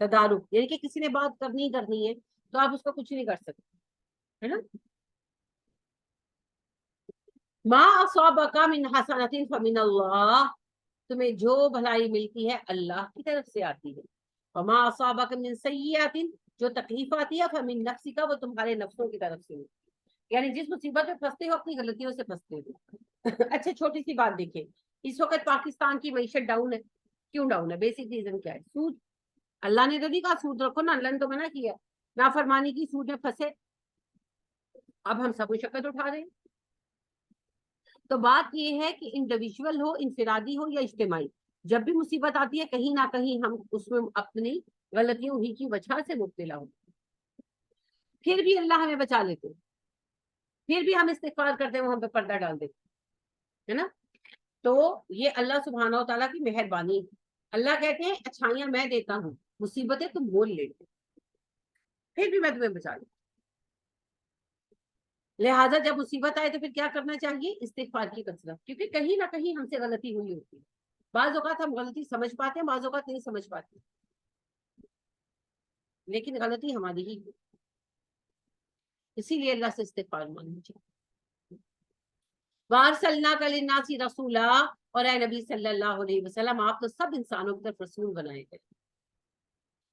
تدارک یعنی کہ کسی نے بات کرنی ہے تو آپ اس کو کچھ نہیں کر سکتے، ہے نا۔ ما اصابک من حسنۃ فمن اللہ، تمہیں جو بھلائی ملتی ہے اللہ کی طرف سے آتی ہے، وما اصابک من سیئۃ، جو تکلیف آتی ہے فمن نفسک، وہ تمہارے نفسوں کی طرف سے ہوتی ہے، یعنی جس مصیبت میں پھنستے ہو اپنی غلطیوں سے پھنستے ہو۔ اچھا چھوٹی سی بات دیکھیں، اس وقت پاکستان کی معیشت ڈاؤن ہے، کیوں ڈاؤن ہے، بیسک ریزن کیا ہے، سود۔ اللہ نے تو نہیں کہا سود رکھو نا، اللہ نے تو منع کیا، نافرمانی کی، سود میں پھنسے، اب ہم سب مشقت اٹھا رہے ہیں۔ تو بات یہ ہے کہ انڈیویجول ہو، انفرادی ہو یا اجتماعی، جب بھی مصیبت آتی ہے کہیں نہ کہیں ہم اس میں اپنی غلطیوں ہی کی وجہ سے مبتلا ہو، پھر بھی اللہ ہمیں بچا لیتے، پھر بھی ہم استغفار کرتے ہیں، وہ ہم پہ پردہ ڈال دیتے، ہے نا۔ تو یہ اللہ سبحانہ و تعالیٰ کی مہربانی، اللہ کہتے ہیں اچھائیاں میں دیتا ہوں، مصیبتیں تم بول لیتے، پھر بھی میں تمہیں بچا لوں۔ لہٰذا جب مصیبت آئے تو پھر کیا کرنا چاہیے، استغفار کی کثرت، کیونکہ کہیں نہ کہیں ہم سے غلطی ہوئی ہوتی ہے، بعض اوقات ہم غلطی سمجھ پاتے ہیں، بعض اوقات نہیں سمجھ پاتے، لیکن غلطی ہماری ہی، اسی لیے اللہ سے استغفار مانگنا چاہیے۔ وَأَرْسَلْنَاكَ لِلنَّاسِ رَسُولًا، اور اے نبی صلی اللہ علیہ وسلم آپ تو سب انسانوں کی طرف رسول بنائے گئے،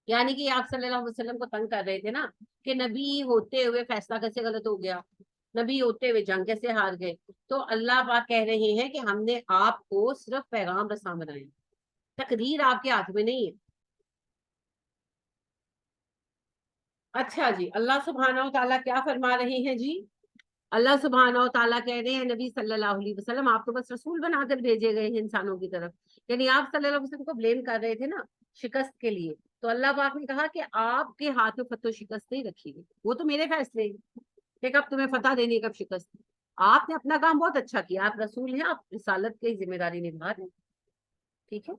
یعنی کہ آپ صلی اللہ علیہ وسلم کو تنگ کر رہے تھے نا کہ نبی ہوتے ہوئے فیصلہ کیسے غلط ہو گیا، نبی ہوتے ہوئے جنگ کیسے ہار گئے، تو اللہ پاک کہہ رہے ہیں کہ ہم نے آپ کو صرف پیغام رساں بنائے، تقدیر آپ کے ہاتھ میں نہیں ہے۔ اچھا جی، اللہ سبحانہ و تعالیٰ کیا فرما رہے ہیں جی، اللہ سبحانہ و تعالیٰ کہہ رہے ہیں نبی صلی اللہ علیہ وسلم آپ کو بس رسول بنا کر بھیجے گئے ہیں انسانوں کی طرف، یعنی آپ صلی اللہ علیہ وسلم کو بلیم کر رہے تھے نا شکست کے لیے، تو اللہ پاک نے کہا کہ آپ کے ہاتھ میں فتح و شکست نہیں رکھی گئی، وہ تو میرے فیصلے ہیں کہ کب تمہیں فتح دینی کب شکست، آپ نے اپنا کام بہت اچھا کیا، آپ رسول ہیں، آپ رسالت کی ذمہ داری نبھا رہے ہیں، ٹھیک ہے۔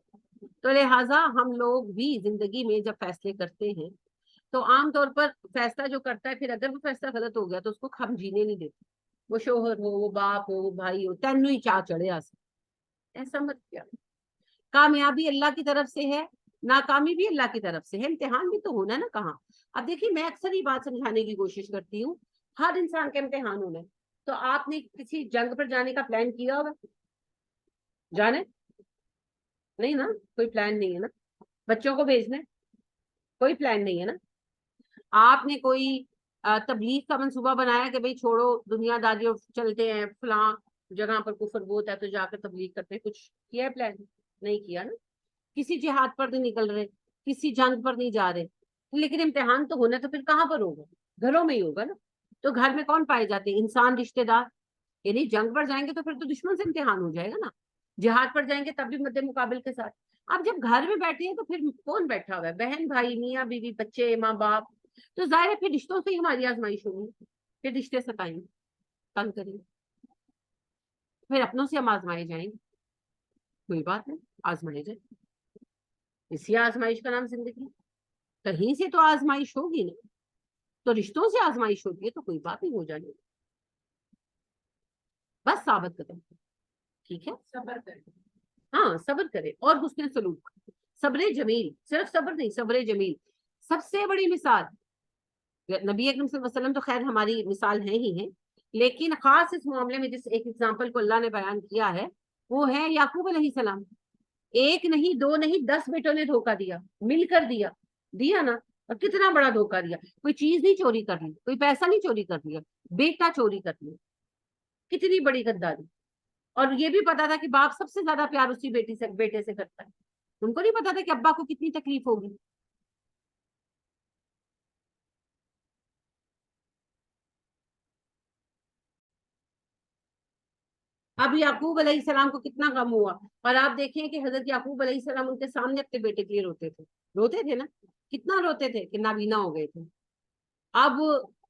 تو لہٰذا ہم لوگ بھی زندگی میں جب فیصلے کرتے ہیں تو عام طور پر فیصلہ جو کرتا ہے، پھر اگر وہ فیصلہ غلط ہو گیا تو اس کو ہم جینے نہیں دیتے، وہ شوہر ہو، وہ باپ ہو، وہ بھائی ہو، تینوں ہی چاہ چڑھے ایسا مت کیا، کامیابی اللہ کی طرف سے ہے، ناکامی بھی اللہ کی طرف سے ہے، امتحان بھی تو ہونا نا کہاں۔ اب دیکھیے میں اکثر یہ بات سمجھانے کی کوشش کرتی ہوں، ہر انسان کا امتحان ہونا ہے، تو آپ نے کسی جنگ پر جانے کا پلان کیا ہوگا؟ جانے نہیں نا، کوئی پلان نہیں ہے نا. بچوں کو بھیجنا ہے، کوئی پلان نہیں ہے نا. آپ نے کوئی تبلیغ کا منصوبہ بنایا کہ بھئی چھوڑو دنیا داری اور چلتے ہیں فلاں جگہ پر کفر بہت ہے تو جا کر تبلیغ کرتے ہیں، کچھ کیا ہے پلان؟ نہیں کیا نا. کسی جہاد پر نہیں نکل رہے، کسی جنگ پر نہیں جا رہے. لیکن امتحان تو ہونا تو پھر کہاں پر ہوگا؟ گھروں میں ہی ہوگا نا. تو گھر میں کون پائے جاتے ہیں؟ انسان، رشتے دار. یعنی جنگ پر جائیں گے تو پھر تو دشمن سے امتحان ہو جائے گا نا. جہاد پر جائیں گے تب بھی مد مقابل کے ساتھ. اب جب گھر میں بیٹھے ہیں تو پھر کون بیٹھا ہوا ہے؟ بہن بھائی، میاں بیوی، بچے، ماں باپ. تو ظاہر ہے پھر رشتوں سے ہی ہماری آزمائش ہوگی. پھر رشتے ستائیں گے، تنگ کریں گے. پھر اپنوں سے ہم آزمائے جائیں گے. کوئی بات نہیں، آزمائے جائیں. اسی آزمائش کا نام زندگی. کہیں سے تو آزمائش ہوگی نا. تو رشتوں سے آزمائش ہوتی ہے تو کوئی بات نہیں، ہو جائے. بس ثابت قدم. ٹھیک ہے، صبر کرے. ہاں صبر کرے اور حسن سلوک. صبر جمیل، صرف صبر نہیں، صبر جمیل. سب سے بڑی مثال نبی اکرم صلی اللہ علیہ وسلم تو خیر ہماری مثال ہے ہی ہے، لیکن خاص اس معاملے میں جس ایک ایگزامپل کو اللہ نے بیان کیا ہے وہ ہے یعقوب علیہ السلام. ایک نہیں، دو نہیں، 10 بیٹوں نے دھوکہ دیا، مل کر دیا. دیا نا. اور کتنا بڑا دھوکہ دیا. کوئی چیز نہیں چوری کر لی، کوئی پیسہ نہیں چوری کر لیا، بیٹا چوری کر لیا. کتنی بڑی غداری. اور یہ بھی پتا تھا کہ باپ سب سے زیادہ پیار اسی بیٹے سے کرتا ہے. ان کو نہیں پتا تھا کہ ابا کو کتنی تکلیف ہوگی. اب یعقوب علیہ السلام کو کتنا غم ہوا. اور آپ دیکھیں کہ حضرت یعقوب علیہ السلام ان کے سامنے اپنے بیٹے کے لیے روتے تھے. روتے تھے نا. کتنا روتے تھے کہ نابینا ہو گئے تھے. اب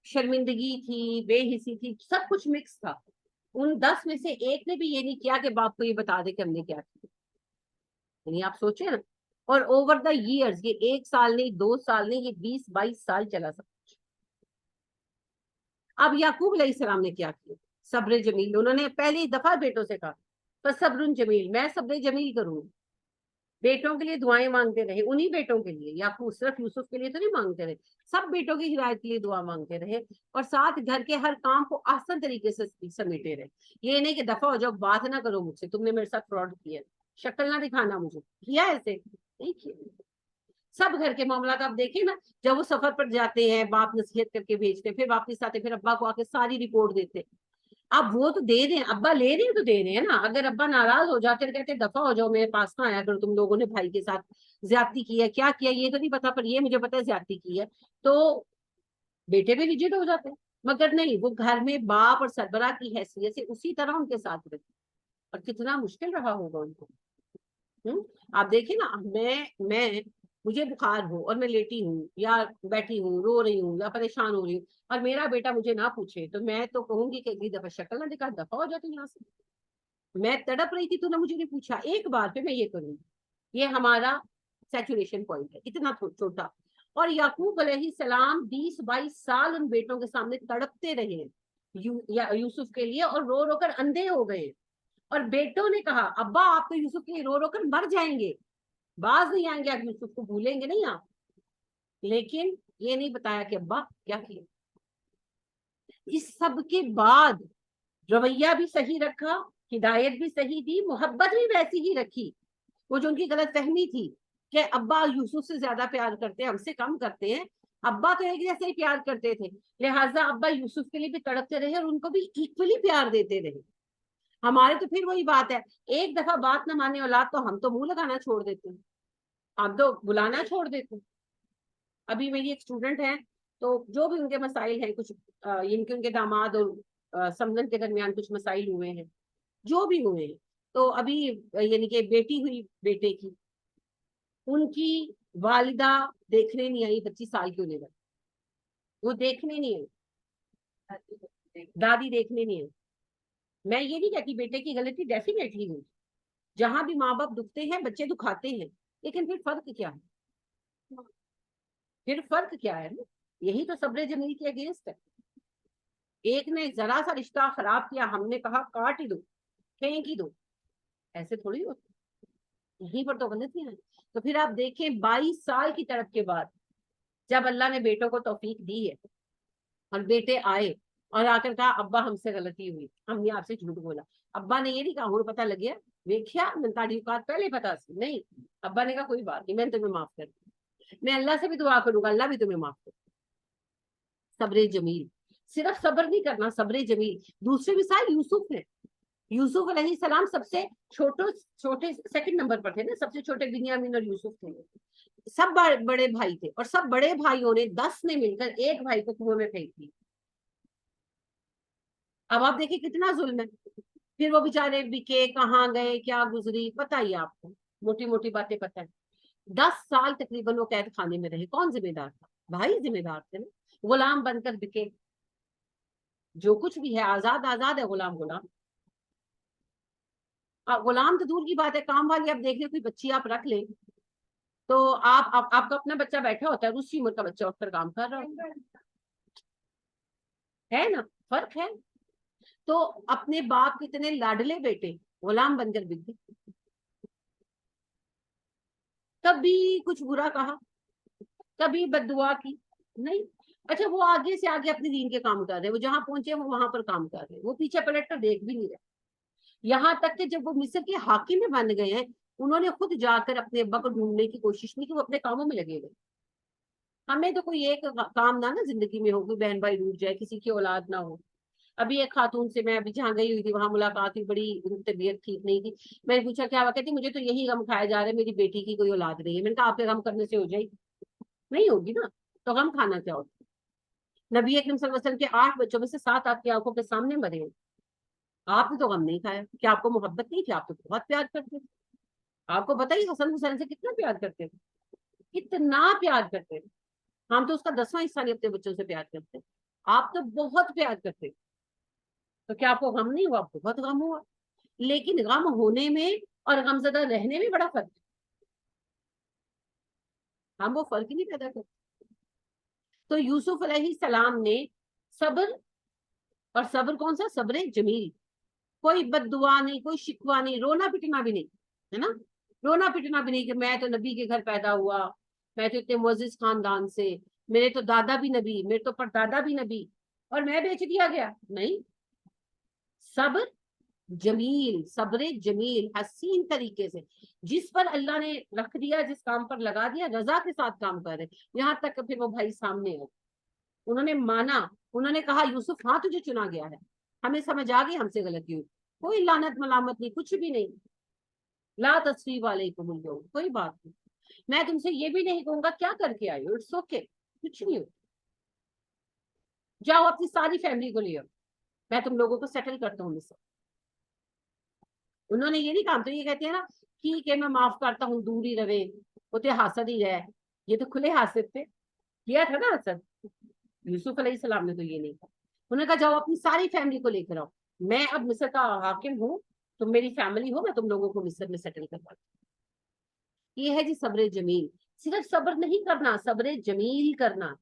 شرمندگی تھی، بے حسی تھی، سب کچھ مکس تھا. ان 10 میں سے ایک نے بھی یہ نہیں کیا کہ باپ کو یہ بتا دے کہ ہم نے کیا کیا. یعنی آپ سوچیں نا. اور اوور دا ایئرز، یہ 1 سال نہیں، 2 سال نہیں، یہ 20-22 سال چلا سب. اب یعقوب علیہ السلام نے کیا کیا؟ صبر جمیل. انہوں نے پہلی دفعہ بیٹوں سے کہا بس صبر جمیل، میں صبر جمیل کروں. بیٹوں کے لیے دعائیں مانگتے رہے، انہی بیٹوں کے لیے. یعقوب صرف یوسف کے لیے تو نہیں مانگتے رہے، سب بیٹوں کی ہدایت کے لیے دعا مانگتے رہے. اور ساتھ گھر کے ہر کام کو آسان طریقے سے سمیٹے رہے. یہ نہیں کہ دفعہ ہو جاؤ، بات نہ کرو مجھ سے، تم نے میرے ساتھ فراڈ کیا، شکل نہ دکھانا مجھے. کیا ایسے نہیں کیا. سب گھر کے معاملات آپ دیکھیں نا. جب وہ سفر پر جاتے ہیں باپ نصیحت کر کے بھیجتے، پھر واپس آتے، پھر ابا کو آ کے ساری رپورٹ دیتے. اب وہ تو دے دیں، ابا لے رہے ہیں تو دے رہے ہیں نا. اگر ابا ناراض ہو جاتے کہتے دفعہ ہو جاؤ، میرے پاس نہ آیا کرو، تم لوگوں نے بھائی کے ساتھ زیادتی کی ہے، کیا کیا یہ تو نہیں پتا، پر یہ مجھے پتا ہے زیادتی کی ہے. تو بیٹے بھی ریجڈ ہو جاتے ہیں. مگر نہیں، وہ گھر میں باپ اور سربراہ کی حیثیت سے اسی طرح ان کے ساتھ رہتے. اور کتنا مشکل رہا ہوگا ان کو. آپ دیکھیں نا. میں مجھے بخار ہو اور میں لیٹی ہوں یا بیٹھی ہوں، رو رہی ہوں یا پریشان ہو رہی ہوں، اور میرا بیٹا مجھے نہ پوچھے تو میں تو کہوں گی کہ اگلی دفعہ شکل نہ دکھا، دفعہ ہو جاتی یہاں سے. میں تڑپ رہی تھی تو نے مجھے نہیں پوچھا، ایک بار پہ میں یہ کروں گی. یہ ہمارا سیچوریشن پوائنٹ ہے، اتنا چھوٹا. اور یعقوب علیہ السلام 20-22 سال ان بیٹوں کے سامنے تڑپتے رہے یوسف کے لیے، اور رو رو کر اندھے ہو گئے. اور بیٹوں نے کہا ابا آپ تو یوسف کے لیے رو رو کر مر جائیں گے، باز نہیں آئیں گے، آپ یوسف کو بھولیں گے نہیں آپ. لیکن یہ نہیں بتایا کہ ابا کیا کیا. اس سب کے بعد رویہ بھی صحیح رکھا، ہدایت بھی صحیح دی، محبت بھی ویسی ہی رکھی. وہ جو ان کی غلط فہمی تھی کہ ابا یوسف سے زیادہ پیار کرتے ہیں، ہم سے کم کرتے ہیں، ابا تو ایک جیسے ہی پیار کرتے تھے، لہٰذا ابا یوسف کے لیے بھی تڑپتے رہے اور ان کو بھی ایکولی پیار دیتے رہے. ہمارے تو پھر وہی بات ہے، ایک دفعہ بات نہ مانے اولاد تو ہم تو منہ لگانا چھوڑ دیتے ہیں، ہم تو بلانا چھوڑ دیتے ہیں. ابھی میری ایک اسٹوڈنٹ ہے، تو جو بھی ان کے مسائل ہیں، کچھ ان کے داماد اور سمدن کے درمیان کچھ مسائل ہوئے ہیں، جو بھی ہوئے ہیں، تو ابھی یعنی کہ بیٹی ہوئی بیٹے کی، ان کی والدہ دیکھنے نہیں آئی 25 سال کی ہونے پر. وہ دیکھنے نہیں آئی، دادی دیکھنے نہیں آئی. میں یہ نہیں کہتی بیٹے کی غلطی ڈیفینیٹلی ہوئی، جہاں بھی ماں باپ دکھتے ہیں بچے دکھاتے ہیں، لیکن پھر فرق کیا ہے؟ پھر فرق کیا ہے؟ یہی تو صبر جمیل کے اگینسٹ ہے. ایک نے ذرا سا رشتہ خراب کیا، ہم نے کہا کاٹ ہی دو، پھینک ہی دو. ایسے تھوڑی ہوتا، یہیں پر تو غلطی ہے. تو پھر آپ دیکھیں 22 سال کی طرف کے بعد جب اللہ نے بیٹوں کو توفیق دی ہے اور بیٹے آئے اور آ کر کہا ابا ہم سے غلطی ہوئی, ہم نے آپ سے جھوٹ بولا. ابا نے یہ نہیں کہا ہوں پتہ لگ گیا ویکھیا میں تاڑی اوقات پہلے پتا سی, نہیں, ابا نے کہا کوئی بات نہیں, میں تمہیں معاف کر دوں, میں اللہ سے بھی دعا کروں گا اللہ بھی تمہیں معاف کر. صبر جمیل, صرف صبر نہیں کرنا, صبر جمیل. دوسرے مثال یوسف ہے. یوسف علیہ السلام سب سے چھوٹے سیکنڈ نمبر پر تھے نا, سب سے چھوٹے بنیامین اور یوسف تھے. سب بڑے بھائی تھے, اور سب بڑے بھائیوں نے 10 نے مل کر ایک بھائی کو کنویں میں پھینک دی. اب آپ دیکھیں کتنا ظلم ہے. پھر وہ بیچارے بکے, کہاں گئے, کیا گزری, پتہ ہی آپ کو, موٹی موٹی باتیں پتہ ہے. 10 سال تقریباً وہ قید خانے میں رہے. کون ذمہ دار تھا؟ بھائی ذمہ دار تھے نا. غلام بن کر بکے. جو کچھ بھی ہے آزاد آزاد ہے, غلام غلام. غلام تو دور کی بات ہے, کام والی آپ دیکھ لیں, کوئی بچی آپ رکھ لیں تو آپ کا اپنا بچہ بیٹھا ہوتا ہے, اسی عمر کا بچہ اٹھ کر کام کر رہا ہے نا, فرق ہے. تو اپنے باپ کے اتنے لاڈلے بیٹے غلام بن کر بک گئے. کبھی کچھ برا کہا, کبھی بد دعا کی, نہیں. اچھا وہ آگے سے آگے اپنے دین کے کام کر رہے, وہ جہاں پہنچے وہ وہاں پر کام کر رہے, وہ پیچھے پلٹ کر دیکھ بھی نہیں رہے. یہاں تک کہ جب وہ مصر کے حاکم میں بن گئے ہیں, انہوں نے خود جا کر اپنے ابا کو ڈھونڈنے کی کوشش نہیں کی, وہ اپنے کاموں میں لگے گئے. ہمیں تو کوئی ایک کام نہ زندگی میں ہو, کوئی بہن بھائی ڈوب جائے, کسی کی اولاد نہ ہو. ابھی ایک خاتون سے میں ابھی جہاں گئی ہوئی تھی وہاں ملاقات ہوئی, بڑی طبیعت ٹھیک نہیں تھی. میں نے پوچھا کیا ہوا, کہتی مجھے تو یہی غم کھایا جا رہا ہے میری بیٹی کی کوئی اولاد نہیں ہے. میں نے کہا آپ کے غم کرنے سے ہو جائے گی؟ نہیں ہوگی نا, تو غم کھانا کیا ہوتا. نبی اکرم صلی اللہ علیہ وسلم کے 8 بچوں میں سے 7 آپ کی آنکھوں کے سامنے مرے ہیں. آپ نے تو غم نہیں کھایا. کیا آپ کو محبت نہیں تھی؟ آپ تو بہت پیار کرتے تھے. آپ کو بتائیے حسن حسین سے کتنا پیار کرتے تھے, کتنا پیار کرتے تھے. ہم تو اس کا 10واں حصہ نہیں اپنے بچوں سے پیار کرتے. آپ تو بہت پیار کرتے. تو کیا آپ کو غم نہیں ہوا؟ بہت غم ہوا. لیکن غم ہونے میں اور غم زدہ رہنے میں بڑا فرق ہے. ہم وہ فرق ہی نہیں پیدا کرتے. تو یوسف علیہ السلام نے صبر, اور صبر کون سا؟ صبر جمیل. کوئی بد دعا نہیں, کوئی شکوہ نہیں, رونا پٹنا بھی نہیں, ہے نا. رونا پٹنا بھی نہیں کہ میں تو نبی کے گھر پیدا ہوا, میں تو اتنے معزز خاندان سے, میرے تو دادا بھی نبی, میرے تو پردادا بھی نبی, اور میں بیچ دیا گیا. نہیں, صبر جمیل, صبر جمیل حسین طریقے سے, جس پر اللہ نے رکھ دیا, جس کام پر لگا دیا, رضا کے ساتھ کام کر رہے. یہاں تک کہ پھر وہ بھائی سامنے ہو, انہوں نے مانا, انہوں نے کہا یوسف ہاں تجھے چنا گیا ہے, ہمیں سمجھ آ گئی ہم سے غلطی ہوئی, کوئی لعنت ملامت نہیں, کچھ بھی نہیں. لا تصریف علیکم اليوم, کوئی بات نہیں. میں تم سے یہ بھی نہیں کہوں گا کیا کر کے آئی ہو, اٹس اوکے, کچھ نہیں ہو. جاؤ اپنی ساری فیملی کو لے آؤ, میں تم لوگوں کو سیٹل کرتا ہوں مصر. انہوں نے یہ نہیں کہا, تو یہ کہتے ہیں نا ٹھیک ہے میں معاف کرتا ہوں, دور ہی رہے, وہ تو حاسد ہی ہے. یہ تو کھلے حاسد تھے, کیا تھا نا حسد. یوسف علیہ السلام نے تو یہ نہیں کہا. انہوں نے کہا جاؤ اپنی ساری فیملی کو لے کر آؤ, میں اب مصر کا حاکم ہوں, تم میری فیملی ہو, میں تم لوگوں کو مصر میں سیٹل کروا دوں. یہ ہے جی صبر جمیل. صرف صبر نہیں کرنا, صبر جمیل کرنا,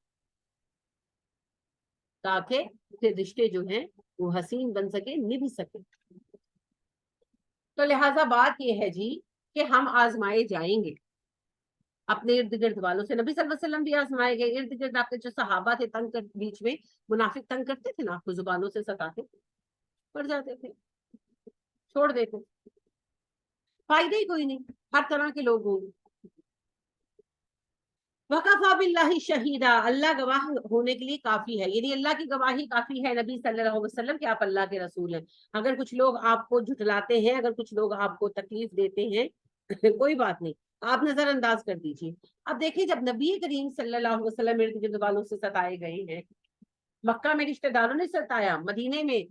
تاکہ رشتے جو ہیں وہ حسین بن سکے, نبھ سکے. تو لہٰذا بات یہ ہے جی کہ ہم آزمائے جائیں گے اپنے ارد گرد والوں سے. نبی صلی اللہ علیہ وسلم بھی آزمائے گئے. ارد گرد آپ کے جو صحابہ تھے تنگ کر, بیچ میں منافق تنگ کرتے تھے نا, آپ کو زبانوں سے ستاتے, پڑ جاتے تھے, چھوڑ دیتے, فائدہ ہی کوئی نہیں. ہر طرح کے لوگ ہوں گے. وَكَفَى بِاللَّهِ شَهِيدًا, اللہ گواہ ہونے کے لیے کافی ہے, یعنی اللہ کی گواہی کافی ہے نبی صلی اللہ علیہ وسلم کہ آپ اللہ کے رسول ہیں. اگر کچھ لوگ آپ کو جھٹلاتے ہیں, اگر کچھ لوگ آپ کو تکلیف دیتے ہیں, کوئی بات نہیں, آپ نظر انداز کر دیجیے. اب دیکھیں جب نبی کریم صلی اللہ علیہ وسلم ارد گرد والوں سے ستائے گئے ہیں, مکہ میں رشتہ داروں نے ستایا, مدینے میں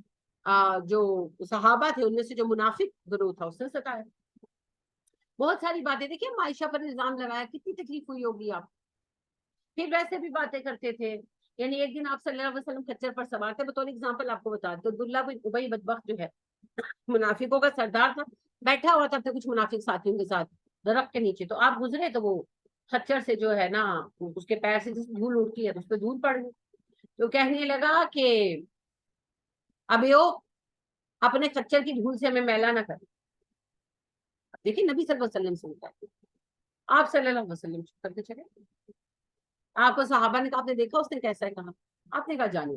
جو صحابہ تھے ان میں سے جو منافق گروہ تھا اس نے ستایا. بہت ساری باتیں دیکھیں, عائشہ پر الزام لگایا, کتنی تکلیف ہوئی ہوگی آپ. پھر ویسے بھی باتیں کرتے تھے. یعنی ایک دن آپ صلی اللہ علیہ وسلم کچر پر سوار تھے, بطور ایگزامپل آپ کو بتا دیں, عبداللہ بن ابی بدبخت جو ہے منافقوں کا سردار تھا, بیٹھا ہوا تھا اپنے کچھ منافق ساتھیوں کے ساتھ درخت کے نیچے. تو آپ گزرے تو وہ خچر سے جو ہے نا اس کے پیر سے جس دھول اڑتی ہے تو اس پہ دھول پڑ گئی. تو کہنے لگا کہ ابیو اپنے خچر کی دھول سے ہمیں میلا نہ کر. دیکھیں نبی صلی اللہ علیہ وسلم سے ہوتا ہے, آپ صلی اللہ علیہ وسلم کر کے چلے. آپ کو صحابہ نے کہا آپ نے دیکھا اس نے کیسا ہے کہا, آپ نے کہا جانے